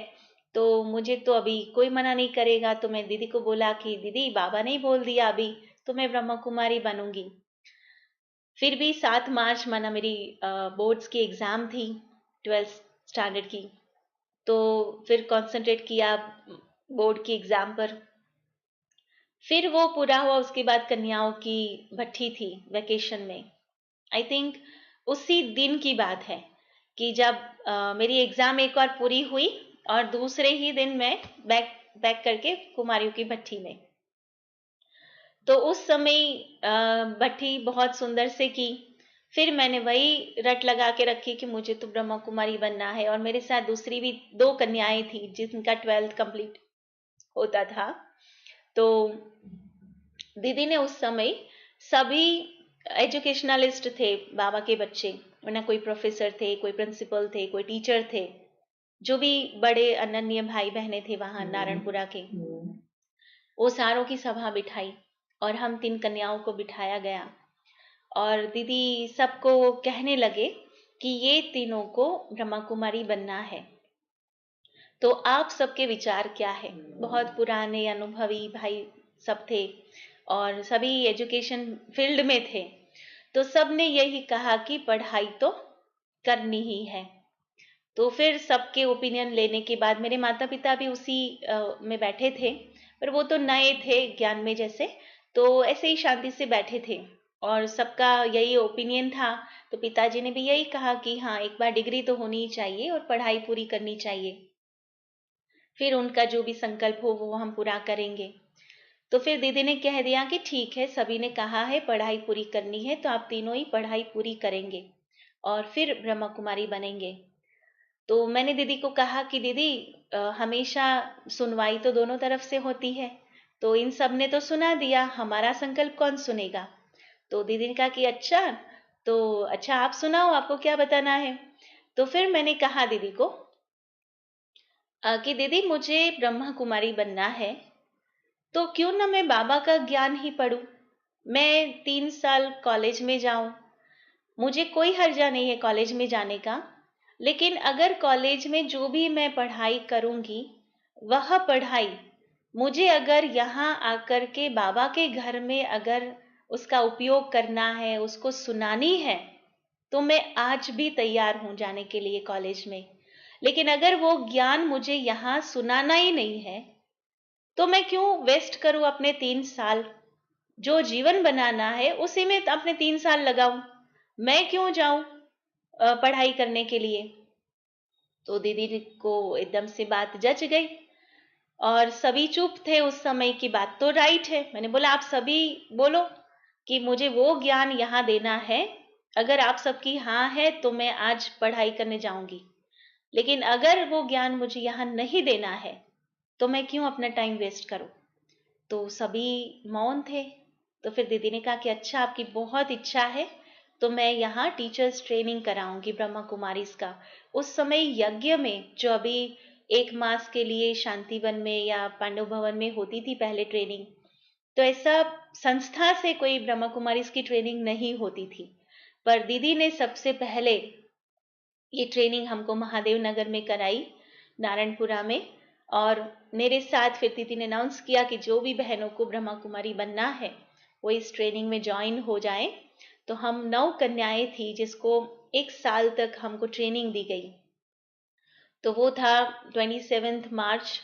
तो मुझे तो अभी कोई मना नहीं करेगा। तो मैं दीदी को बोला कि दीदी बाबा ने ही बोल दिया अभी, तो मैं ब्रह्मा कुमारी बनूंगी। फिर भी 7 मार्च माना मेरी बोर्ड्स की एग्जाम थी, 12th स्टैंडर्ड की। तो फिर कंसंट्रेट किया बोर्ड की एग्जाम पर। फिर वो पूरा हुआ, उसके बाद कन्याओं की भट्ठी थी वेकेशन में। आई थिंक उसी दिन की बात है कि जब मेरी एग्जाम एक और पूरी हुई और दूसरे ही दिन मैं बैक बैक करके कुमारियों की भट्ठी में। तो उस समय भट्ठी बहुत सुंदर से की। फिर मैंने वही रट लगा के रखी कि मुझे तो ब्रह्मा कुमारी बनना है। और मेरे साथ दूसरी भी 2 कन्याएं थी जिनका 12th कंप्लीट होता था। तो दीदी ने उस समय, सभी एजुकेशनलिस्ट थे बाबा के बच्चे, वरना कोई प्रोफेसर थे, कोई प्रिंसिपल थे, कोई टीचर थे, जो भी बड़े अनन्य भाई बहने थे वहां नारायणपुरा के, वो सारों की सभा बिठाई और हम 3 कन्याओं को बिठाया गया। और दीदी सबको कहने लगे कि ये तीनों को ब्रह्मा कुमारी बनना है। तो आप सबके विचार क्या है? बहुत पुराने अनुभवी भाई सब थे और सभी एजुकेशन फील्ड में थे। तो सब ने यही कहा कि पढ़ाई तो करनी ही है। तो फिर सबके ओपिनियन लेने के बाद मेरे माता पिता भी उसी में बैठे थे, पर वो तो नए थे ज्ञान में जैसे, तो ऐसे ही शांति से बैठे थे और सबका यही ओपिनियन था। तो पिताजी ने भी यही कहा कि हाँ, एक बार डिग्री तो होनी ही चाहिए और पढ़ाई पूरी करनी चाहिए, फिर उनका जो भी संकल्प हो वो हम पूरा करेंगे। तो फिर दीदी ने कह दिया कि ठीक है, सभी ने कहा है पढ़ाई पूरी करनी है, तो आप तीनों ही पढ़ाई पूरी करेंगे और फिर ब्रह्मा कुमारी बनेंगे। तो मैंने दीदी को कहा कि दीदी हमेशा सुनवाई तो दोनों तरफ से होती है, तो इन सब ने तो सुना दिया, हमारा संकल्प कौन सुनेगा? तो दीदी ने कहा कि अच्छा, तो अच्छा आप सुनाओ, आपको क्या बताना है? तो फिर मैंने कहा दीदी को कि दीदी मुझे ब्रह्मा कुमारी बनना है, तो क्यों ना मैं बाबा का ज्ञान ही पढूं, मैं 3 साल कॉलेज में जाऊं, मुझे कोई हर्जा नहीं है कॉलेज में जाने का। लेकिन अगर कॉलेज में जो भी मैं पढ़ाई करूंगी, वह पढ़ाई मुझे अगर यहाँ आकर के बाबा के घर में अगर उसका उपयोग करना है, उसको सुनानी है, तो मैं आज भी तैयार हूं जाने के लिए कॉलेज में। लेकिन अगर वो ज्ञान मुझे यहाँ सुनाना ही नहीं है, तो मैं क्यों वेस्ट करूं अपने 3 साल? जो जीवन बनाना है उसी में अपने 3 साल लगाऊं, मैं क्यों जाऊं पढ़ाई करने के लिए? तो दीदी को एकदम से बात जच गई और सभी चुप थे उस समय की बात तो राइट है। मैंने बोला आप सभी बोलो कि मुझे वो ज्ञान यहाँ देना है, अगर आप सबकी हाँ है तो मैं आज पढ़ाई करने जाऊंगी, लेकिन अगर वो ज्ञान मुझे यहाँ नहीं देना है तो मैं क्यों अपना टाइम वेस्ट करूं? तो सभी मौन थे। तो फिर दीदी ने कहा कि अच्छा, आपकी बहुत इच्छा है तो मैं यहाँ टीचर्स ट्रेनिंग कराऊंगी ब्रह्मा कुमारीज का। उस समय यज्ञ में जो अभी 1 मास के लिए शांतिवन में या पांडव भवन में होती थी पहले ट्रेनिंग, तो ऐसा संस्था से कोई ब्रह्मा कुमारीज की ट्रेनिंग नहीं होती थी। पर दीदी ने सबसे पहले ये ट्रेनिंग हमको महादेव नगर में कराई, नारायणपुरा में। और मेरे साथ फिर दीदी ने अनाउंस किया कि जो भी बहनों को ब्रह्मा कुमारी बनना है वो इस ट्रेनिंग में ज्वाइन हो जाए। तो हम 9 कन्याएं थी जिसको 1 साल तक हमको ट्रेनिंग दी गई। तो वो था 27 मार्च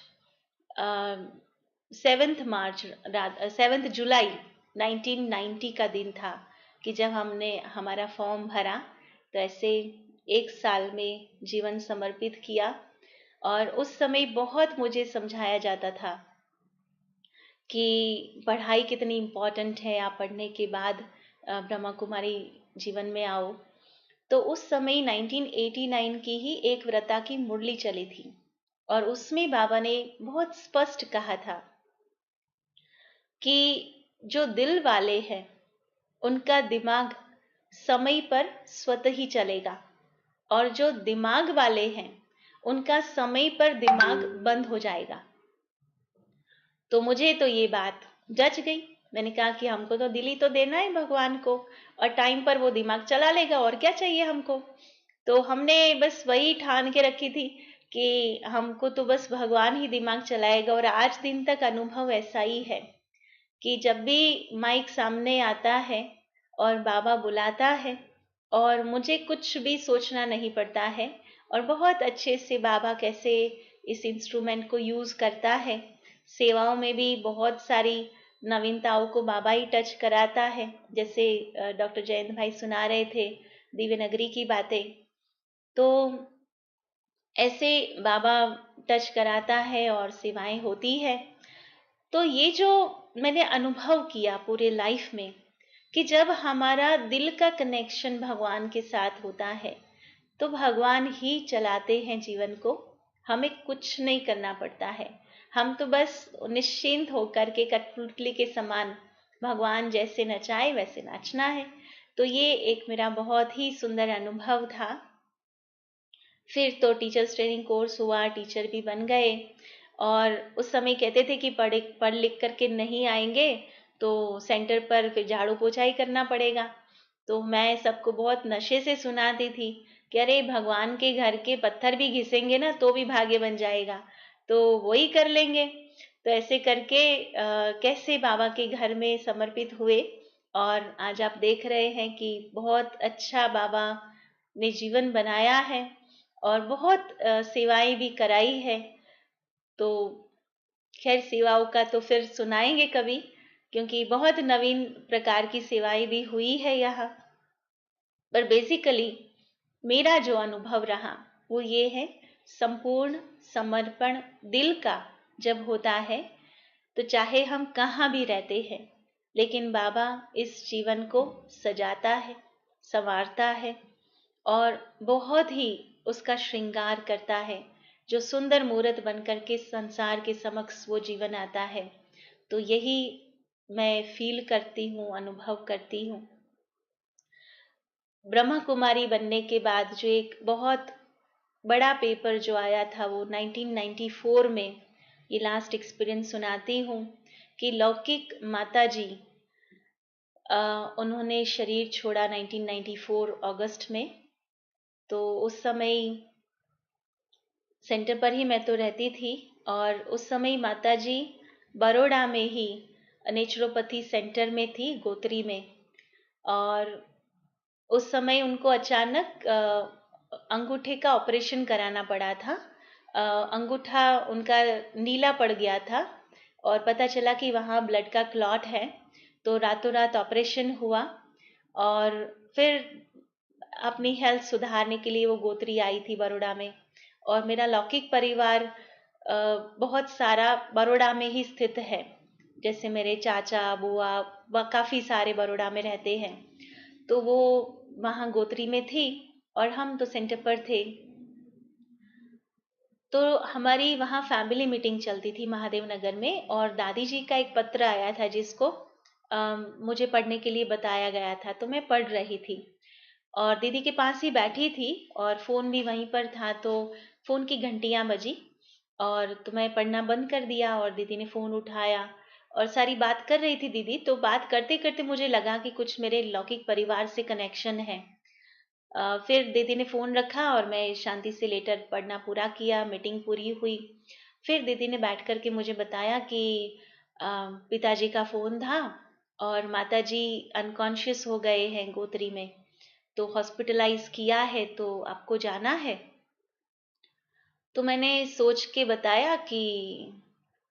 7 जुलाई 1990 का दिन था कि जब हमने हमारा फॉर्म भरा तो ऐसे 1 साल में जीवन समर्पित किया। और उस समय बहुत मुझे समझाया जाता था कि पढ़ाई कितनी इम्पोर्टेंट है, आप पढ़ने के बाद ब्रह्मा कुमारी जीवन में आओ। तो उस समय 1989 की ही एक व्रता की मुरली चली थी और उसमें बाबा ने बहुत स्पष्ट कहा था कि जो दिल वाले हैं उनका दिमाग समय पर स्वतः ही चलेगा और जो दिमाग वाले हैं उनका समय पर दिमाग बंद हो जाएगा। तो मुझे तो ये बात जच गई। मैंने कहा कि हमको तो दिल ही तो देना है भगवान को और टाइम पर वो दिमाग चला लेगा, और क्या चाहिए हमको। तो हमने बस वही ठान के रखी थी कि हमको तो बस भगवान ही दिमाग चलाएगा। और आज दिन तक अनुभव ऐसा ही है कि जब भी माइक सामने आता है और बाबा बुलाता है और मुझे कुछ भी सोचना नहीं पड़ता है, और बहुत अच्छे से बाबा कैसे इस इंस्ट्रूमेंट को यूज करता है। सेवाओं में भी बहुत सारी नवीनताओं को बाबा ही टच कराता है, जैसे डॉक्टर जयंत भाई सुना रहे थे दिव्य नगरी की बातें। तो ऐसे बाबा टच कराता है और सेवाएं होती है। तो ये जो मैंने अनुभव किया पूरे लाइफ में कि जब हमारा दिल का कनेक्शन भगवान के साथ होता है तो भगवान ही चलाते हैं जीवन को, हमें कुछ नहीं करना पड़ता है। हम तो बस निश्चिंत होकर के कठपुतली के समान भगवान जैसे नचाए वैसे नाचना है। तो ये एक मेरा बहुत ही सुंदर अनुभव था। फिर तो टीचर्स ट्रेनिंग कोर्स हुआ, टीचर भी बन गए। और उस समय कहते थे कि पढ़ लिख करके नहीं आएंगे तो सेंटर पर फिर झाड़ू पोछा ही करना पड़ेगा। तो मैं सबको बहुत नशे से सुनाती थी कि अरे भगवान के घर के पत्थर भी घिसेंगे ना तो भी भाग्य बन जाएगा, तो वही कर लेंगे। तो ऐसे करके कैसे बाबा के घर में समर्पित हुए। और आज आप देख रहे हैं कि बहुत अच्छा बाबा ने जीवन बनाया है और बहुत सेवाएं भी कराई है। तो खैर सेवाओं का तो फिर सुनाएंगे कभी, क्योंकि बहुत नवीन प्रकार की सेवाएं भी हुई है यहाँ पर। बेसिकली मेरा जो अनुभव रहा वो ये है, संपूर्ण समर्पण दिल का जब होता है तो चाहे हम कहाँ भी रहते हैं, लेकिन बाबा इस जीवन को सजाता है, संवारता है और बहुत ही उसका श्रृंगार करता है। जो सुंदर मूर्त बनकर के संसार के समक्ष वो जीवन आता है। तो यही मैं फील करती हूँ, अनुभव करती हूँ। ब्रह्मा कुमारी बनने के बाद जो एक बहुत बड़ा पेपर जो आया था वो 1994 में, ये लास्ट एक्सपीरियंस सुनाती हूँ कि लौकिक माता जी उन्होंने शरीर छोड़ा 1994 अगस्त में। तो उस समय सेंटर पर ही मैं तो रहती थी और उस समय माता जी बड़ौदा में ही नेचुरोपैथी सेंटर में थी, गोत्री में। और उस समय उनको अचानक अंगूठे का ऑपरेशन कराना पड़ा था। अंगूठा उनका नीला पड़ गया था और पता चला कि वहाँ ब्लड का क्लॉट है। तो रातों रात ऑपरेशन हुआ और फिर अपनी हेल्थ सुधारने के लिए वो गोत्री आई थी बड़ौदा में। और मेरा लौकिक परिवार बहुत सारा बड़ौदा में ही स्थित है, जैसे मेरे चाचा बुआ काफ़ी सारे बड़ौदा में रहते हैं। तो वो वहाँ गोत्री में थी और हम तो सेंटर पर थे। तो हमारी वहाँ फैमिली मीटिंग चलती थी महादेव नगर में, और दादी जी का एक पत्र आया था जिसको मुझे पढ़ने के लिए बताया गया था। तो मैं पढ़ रही थी और दीदी के पास ही बैठी थी और फ़ोन भी वहीं पर था। तो फ़ोन की घंटियाँ बजी और तो मैं पढ़ना बंद कर दिया और दीदी ने फ़ोन उठाया और सारी बात कर रही थी दीदी। तो बात करते करते मुझे लगा कि कुछ मेरे लौकिक परिवार से कनेक्शन है। फिर दीदी ने फ़ोन रखा और मैं शांति से लेटर पढ़ना पूरा किया, मीटिंग पूरी हुई। फिर दीदी ने बैठ कर के मुझे बताया कि पिताजी का फ़ोन था और माताजी अनकॉन्शियस हो गए हैं गोत्री में, तो हॉस्पिटलाइज किया है, तो आपको जाना है। तो मैंने सोच के बताया कि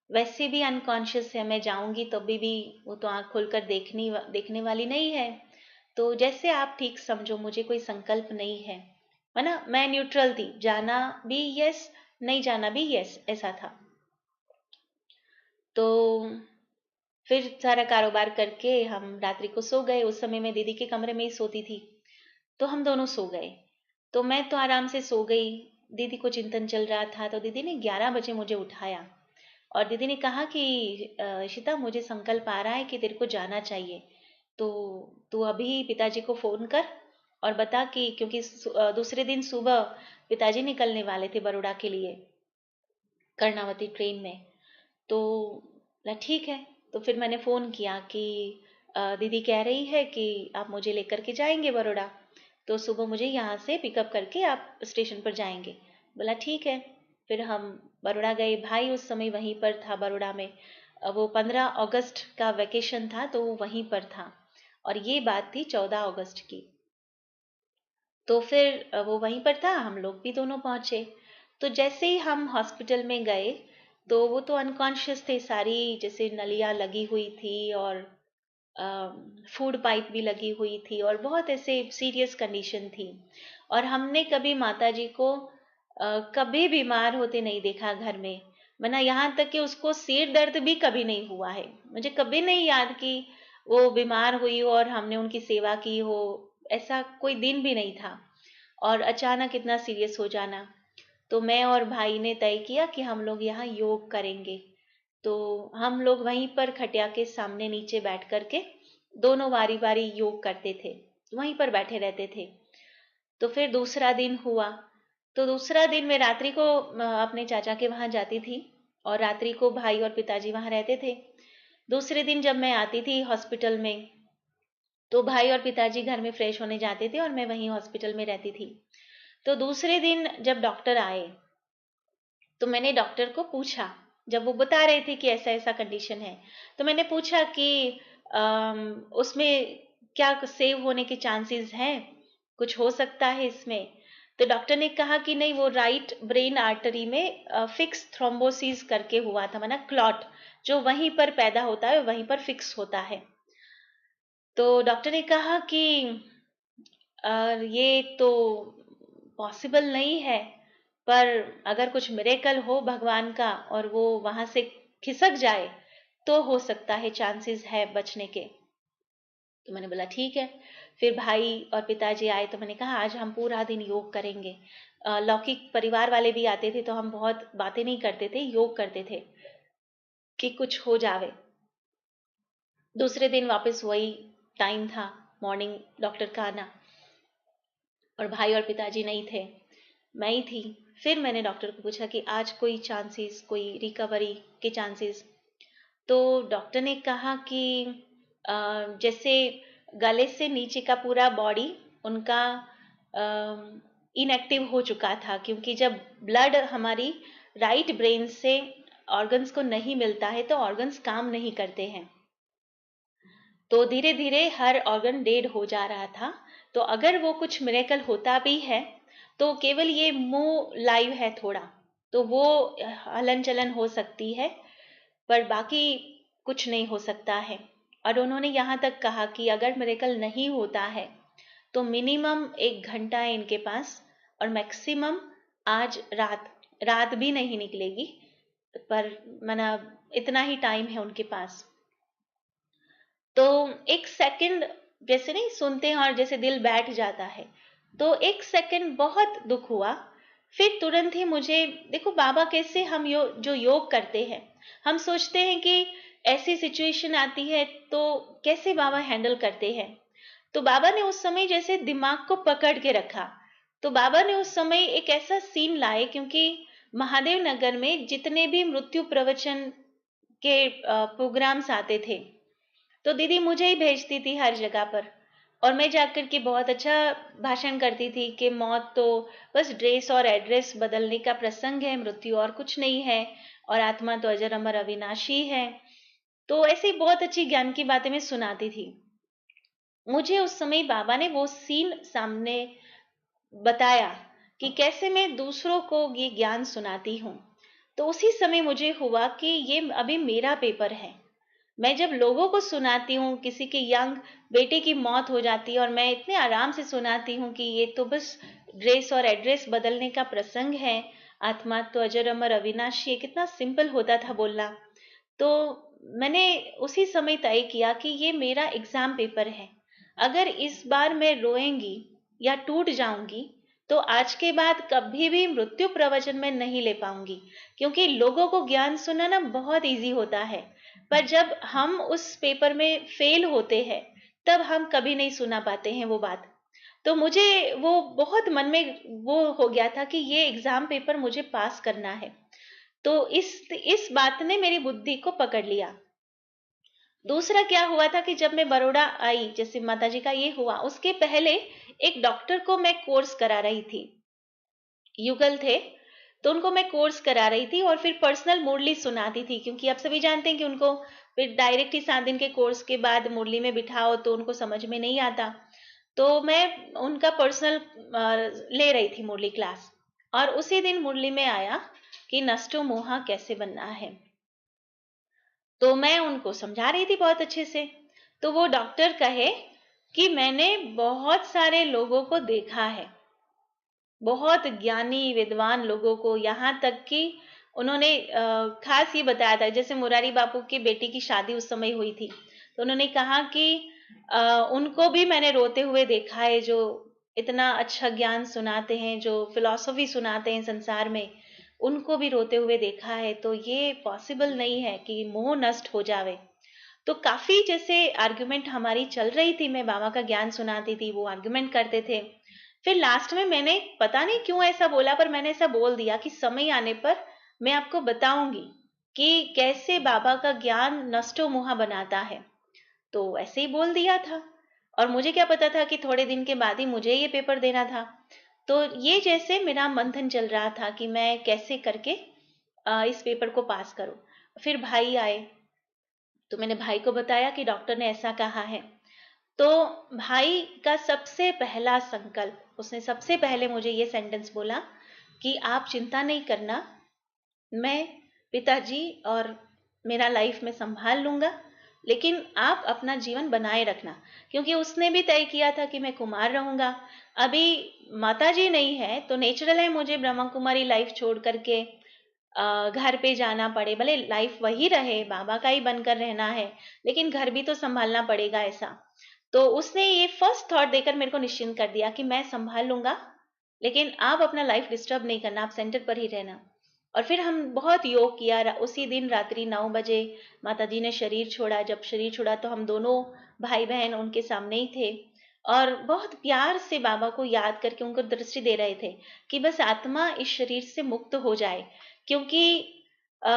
वैसे भी अनकॉन्शियस है, मैं जाऊंगी तो अभी भी वो तो आँख खोलकर देखने वाली नहीं है। तो जैसे आप ठीक समझो, मुझे कोई संकल्प नहीं है, है ना, मैं न्यूट्रल थी, जाना भी यस, नहीं जाना भी यस, ऐसा था। तो फिर सारा कारोबार करके हम रात्रि को सो गए। उस समय मैं दीदी के कमरे में ही सोती थी, तो हम दोनों सो गए। तो मैं तो आराम से सो गई, दीदी को चिंतन चल रहा था। तो दीदी ने 11 बजे मुझे उठाया और दीदी ने कहा कि इशिता, मुझे संकल्प आ रहा है कि तेरे को जाना चाहिए, तो तू अभी पिताजी को फोन कर और बता कि, क्योंकि दूसरे दिन सुबह पिताजी निकलने वाले थे बड़ौदा के लिए कर्णावती ट्रेन में। तो बोला ठीक है। तो फिर मैंने फ़ोन किया कि दीदी कह रही है कि आप मुझे लेकर के जाएंगे बड़ौदा, तो सुबह मुझे यहाँ से पिकअप करके आप स्टेशन पर जाएंगे। बोला ठीक है। फिर हम बड़ौदा गए, भाई उस समय वहीं पर था बड़ौदा में। वो 15 अगस्त का वैकेशन था तो वो वहीं पर था, और ये बात थी 14 अगस्त की। तो फिर वो वहीं पर था, हम लोग भी दोनों पहुंचे। तो जैसे ही हम हॉस्पिटल में गए, तो वो तो अनकॉन्शियस थे, सारी जैसे नलियाँ लगी हुई थी और फूड पाइप भी लगी हुई थी और बहुत ऐसे सीरियस कंडीशन थी। और हमने कभी माताजी को कभी बीमार होते नहीं देखा घर में, वरना यहाँ तक कि उसको सिर दर्द भी कभी नहीं हुआ है। मुझे कभी नहीं याद कि वो बीमार हुई हो और हमने उनकी सेवा की हो, ऐसा कोई दिन भी नहीं था। और अचानक इतना सीरियस हो जाना, तो मैं और भाई ने तय किया कि हम लोग यहाँ योग करेंगे। तो हम लोग वहीं पर खटिया के सामने नीचे बैठ करके दोनों बारी बारी योग करते थे, वहीं पर बैठे रहते थे। तो फिर दूसरा दिन हुआ। तो दूसरा दिन मैं रात्रि को अपने चाचा के वहां जाती थी और रात्रि को भाई और पिताजी वहां रहते थे। दूसरे दिन जब मैं आती थी हॉस्पिटल में, तो भाई और पिताजी घर में फ्रेश होने जाते थे और मैं वहीं हॉस्पिटल में रहती थी। तो दूसरे दिन जब डॉक्टर आए, तो मैंने डॉक्टर को पूछा, जब वो बता रहे थे कि ऐसा ऐसा कंडीशन है, तो मैंने पूछा कि उसमें क्या सेव होने के चांसेस हैं, कुछ हो सकता है इसमें? तो डॉक्टर ने कहा कि नहीं, वो राइट ब्रेन आर्टरी में फिक्स थ्रोम्बोसिस करके हुआ था, माना क्लॉट जो वहीं पर पैदा होता है वहीं पर फिक्स होता है। तो डॉक्टर ने कहा कि ये तो पॉसिबल नहीं है, पर अगर कुछ मिरेकल हो भगवान का और वो वहां से खिसक जाए तो हो सकता है, चांसेस है बचने के। तो मैंने बोला ठीक है। फिर भाई और पिताजी आए तो मैंने कहा आज हम पूरा दिन योग करेंगे। लौकिक परिवार वाले भी आते थे तो हम बहुत बातें नहीं करते थे, योग करते थे कि कुछ हो जावे। दूसरे दिन वापस वही टाइम था, मॉर्निंग डॉक्टर का आना, और भाई और पिताजी नहीं थे, मैं ही थी। फिर मैंने डॉक्टर को पूछा कि आज कोई चांसेस, कोई रिकवरी के चांसेस? तो डॉक्टर ने कहा कि जैसे गले से नीचे का पूरा बॉडी उनका इनएक्टिव हो चुका था, क्योंकि जब ब्लड हमारी राइट ब्रेन से ऑर्गन्स को नहीं मिलता है तो ऑर्गन्स काम नहीं करते हैं। तो धीरे धीरे हर ऑर्गन डेड हो जा रहा था। तो अगर वो कुछ मिरेकल होता भी है तो केवल ये मुंह लाइव है थोड़ा, तो वो हलन चलन हो सकती है, पर बाकी कुछ नहीं हो सकता है। और उन्होंने यहाँ तक कहा कि अगर मिरेकल नहीं होता है तो मिनिमम 1 घंटा है इनके पास, और मैक्सिमम आज रात, रात भी नहीं निकलेगी, पर मना इतना ही टाइम है उनके पास। तो एक सेकंड जैसे नहीं सुनते हैं और जैसे दिल बैठ जाता है, तो एक सेकंड बहुत दुख हुआ। फिर तुरंत ही मुझे, देखो बाबा कैसे, हम जो योग करते हैं, हम सोचते हैं कि ऐसी सिचुएशन आती है तो कैसे बाबा हैंडल करते हैं। तो बाबा ने उस समय जैसे दिमाग को पकड़ के रखा। तो बाबा ने उस समय एक ऐसा सीन लाए, क्योंकि महादेव नगर में जितने भी मृत्यु प्रवचन के प्रोग्राम्स आते थे, तो दीदी मुझे ही भेजती थी हर जगह पर, और मैं जाकर के बहुत अच्छा भाषण करती थी कि मौत तो बस ड्रेस और एड्रेस बदलने का प्रसंग है, मृत्यु और कुछ नहीं है, और आत्मा तो अजर अमर अविनाशी है। तो ऐसी बहुत अच्छी ज्ञान की बातें मैं सुनाती थी। मुझे उस समय बाबा ने वो सीन सामने बताया कि कैसे मैं दूसरों को ये ज्ञान सुनाती हूँ। तो उसी समय मुझे हुआ कि ये अभी मेरा पेपर है, मैं जब लोगों को सुनाती हूँ, किसी के यंग बेटे की मौत हो जाती है और मैं इतने आराम से सुनाती हूँ कि ये तो बस ड्रेस और एड्रेस बदलने का प्रसंग है, आत्मा तो अजर अमर अविनाशी है, कितना सिंपल होता था बोलना। तो मैंने उसी समय तय किया कि ये मेरा एग्जाम पेपर है। अगर इस बार मैं रोएंगी या टूट जाऊंगी तो आज के बाद कभी भी मृत्यु प्रवचन में नहीं ले पाऊंगी, क्योंकि लोगों को ज्ञान सुनाना बहुत इजी होता है, पर जब हम उस पेपर में फेल होते हैं तब हम कभी नहीं सुना पाते हैं वो बात। तो मुझे वो बहुत मन में वो हो गया था कि ये एग्जाम पेपर मुझे पास करना है। तो इस बात ने मेरी बुद्धि को पकड़ लिया। दूसरा क्या हुआ था कि जब मैं बड़ौदा आई, जैसे माताजी का ये हुआ, उसके पहले एक डॉक्टर को मैं कोर्स करा रही थी, युगल थे, तो उनको मैं कोर्स करा रही थी और फिर पर्सनल मुरली सुनाती थी, क्योंकि आप सभी जानते हैं कि उनको फिर डायरेक्ट ही 7 दिन के कोर्स के बाद मुरली में बिठाओ तो उनको समझ में नहीं आता। तो मैं उनका पर्सनल ले रही थी मुरली क्लास, और उसी दिन मुरली में आया कि नष्टो मोहा कैसे बनना है। तो मैं उनको समझा रही थी बहुत अच्छे से। तो वो डॉक्टर कहे कि मैंने बहुत सारे लोगों को देखा है, बहुत ज्ञानी विद्वान लोगों को, यहाँ तक कि उन्होंने खास ये बताया था, जैसे मुरारी बापू की बेटी की शादी उस समय हुई थी, तो उन्होंने कहा कि उनको भी मैंने रोते हुए देखा है, जो इतना अच्छा ज्ञान सुनाते हैं, जो फिलॉसफी सुनाते हैं संसार में, उनको भी रोते हुए देखा है। तो ये पॉसिबल नहीं है कि मोह नष्ट हो जावे। तो काफी जैसे आर्ग्यूमेंट हमारी चल रही थी, मैं बाबा का ज्ञान सुनाती थी, वो आर्ग्यूमेंट करते थे। फिर लास्ट में मैंने पता नहीं क्यों ऐसा बोला, पर मैंने ऐसा बोल दिया कि समय आने पर मैं आपको बताऊंगी कि कैसे बाबा का ज्ञान नष्टो मोहा बनाता है। तो ऐसे ही बोल दिया था, और मुझे क्या पता था कि थोड़े दिन के बाद ही मुझे ये पेपर देना था। तो ये जैसे मेरा मंथन चल रहा था कि मैं कैसे करके इस पेपर को पास करूं। फिर भाई आए, तो मैंने भाई को बताया कि डॉक्टर ने ऐसा कहा है। तो भाई का सबसे पहला संकल्प, उसने सबसे पहले मुझे ये सेंटेंस बोला कि आप चिंता नहीं करना, मैं पिताजी और मेरा लाइफ में संभाल लूंगा, लेकिन आप अपना जीवन बनाए रखना। क्योंकि उसने भी तय किया था कि मैं कुमार रहूंगा। अभी माताजी नहीं है तो नेचुरल है मुझे ब्रह्मा कुमारी लाइफ छोड़ करके घर पे जाना पड़े, भले लाइफ वही रहे, बाबा का ही बनकर रहना है, लेकिन घर भी तो संभालना पड़ेगा ऐसा। तो उसने ये फर्स्ट थॉट देकर मेरे को निश्चिंत कर दिया कि मैं संभाल लूंगा, लेकिन आप अपना लाइफ डिस्टर्ब नहीं करना, आप सेंटर पर ही रहना। और फिर हम बहुत योग किया। उसी दिन रात्रि 9 बजे माताजी ने शरीर छोड़ा। जब शरीर छोड़ा तो हम दोनों भाई बहन उनके सामने ही थे, और बहुत प्यार से बाबा को याद करके उनको दृष्टि दे रहे थे कि बस आत्मा इस शरीर से मुक्त हो जाए। क्योंकि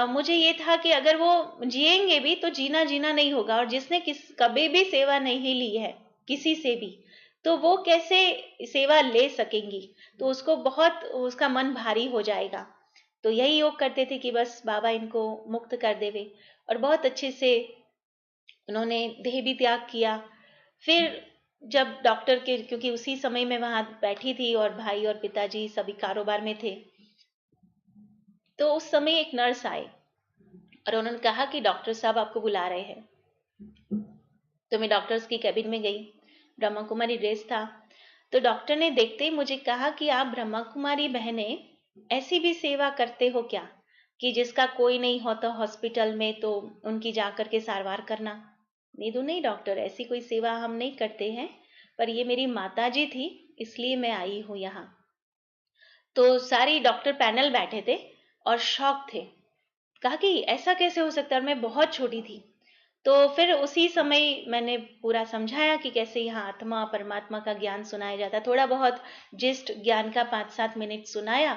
मुझे ये था कि अगर वो जिएंगे भी तो जीना जीना नहीं होगा, और जिसने कभी भी सेवा नहीं ली है किसी से भी, तो वो कैसे सेवा ले सकेंगी, तो उसको बहुत उसका मन भारी हो जाएगा। तो यही योग करते थे कि बस बाबा इनको मुक्त कर देवे, और बहुत अच्छे से उन्होंने देह भी त्याग किया। फिर जब डॉक्टर के, क्योंकि उसी समय में वहां बैठी थी और भाई और पिताजी सभी कारोबार में थे, तो उस समय एक नर्स आए और उन्होंने कहा कि डॉक्टर साहब आपको बुला रहे हैं। तो मैं डॉक्टर्स की कैबिन में गई, ब्रह्मा कुमारी ड्रेस था। तो डॉक्टर ने देखते ही मुझे कहा कि आप ब्रह्मा कुमारी बहने ऐसी भी सेवा करते हो क्या, कि जिसका कोई नहीं होता हॉस्पिटल में तो उनकी जाकर के सारवार करना। नहीं तो नहीं डॉक्टर, ऐसी कोई सेवा हम नहीं करते हैं, पर ये मेरी माताजी थी इसलिए मैं आई हूँ यहाँ। तो सारी डॉक्टर पैनल बैठे थे और शॉक थे, कहा कि ऐसा कैसे हो सकता है, और मैं बहुत छोटी थी। तो फिर उसी समय मैंने पूरा समझाया कि कैसे यहाँ आत्मा परमात्मा का ज्ञान सुनाया जाता है, थोड़ा बहुत जिस्ट ज्ञान का 5-7 मिनट सुनाया।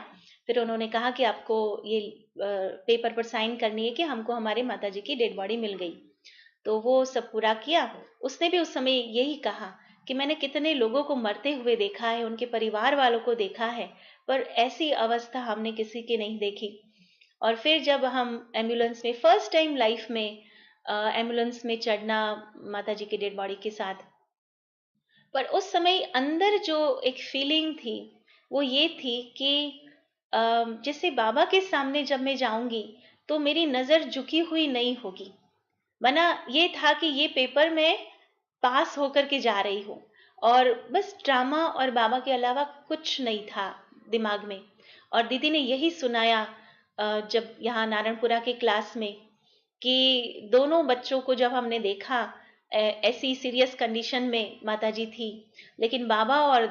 फिर उन्होंने कहा कि आपको ये पेपर पर साइन करनी है कि हमको हमारे माताजी की डेड बॉडी मिल गई। तो वो सब पूरा किया। उसने भी उस समय यही कहा कि मैंने कितने लोगों को मरते हुए देखा है, उनके परिवार वालों को देखा है, पर ऐसी अवस्था हमने किसी की नहीं देखी। और फिर जब हम एम्बुलेंस में फर्स्ट टाइम लाइफ में एम्बुलेंस में चढ़ना माताजी की डेड बॉडी के साथ, पर उस समय अंदर जो एक फीलिंग थी वो ये थी कि जैसे बाबा के सामने जब मैं जाऊंगी तो मेरी नजर झुकी हुई नहीं होगी, वरना ये था कि ये पेपर में पास होकर के जा रही हूँ, और बस ड्रामा और बाबा के अलावा कुछ नहीं था दिमाग में। और दीदी ने यही सुनाया जब यहाँ नारायणपुरा के क्लास में, कि दोनों बच्चों को जब हमने देखा ऐसी सीरियस कंडीशन में माताजी थी, लेकिन बाबा और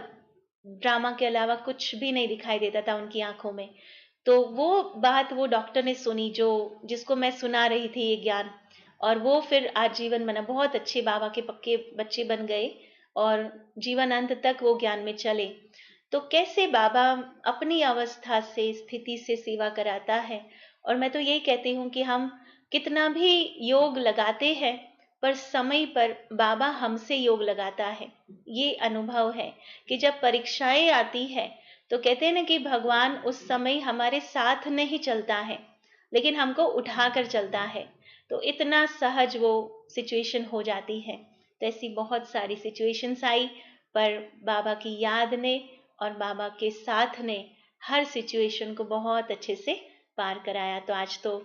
ड्रामा के अलावा कुछ भी नहीं दिखाई देता था उनकी आंखों में। तो वो बात वो डॉक्टर ने सुनी, जो जिसको मैं सुना रही थी ये ज्ञान, और वो फिर आजीवन बना, बहुत अच्छे बाबा के पक्के बच्चे बन गए और जीवन अंत तक वो ज्ञान में चले। तो कैसे बाबा अपनी अवस्था से, स्थिति से सेवा कराता है। और मैं तो यही कहती हूँ कि हम कितना भी योग लगाते हैं, पर समय पर बाबा हमसे योग लगाता है। ये अनुभव है कि जब परीक्षाएं आती है, तो कहते हैं ना कि भगवान उस समय हमारे साथ नहीं चलता है, लेकिन हमको उठा कर चलता है। तो इतना सहज वो सिचुएशन हो जाती है। तो ऐसी बहुत सारी सिचुएशंस आई, पर बाबा की याद ने और बाबा के साथ ने हर सिचुएशन को बहुत अच्छे से पार कराया। तो आज तो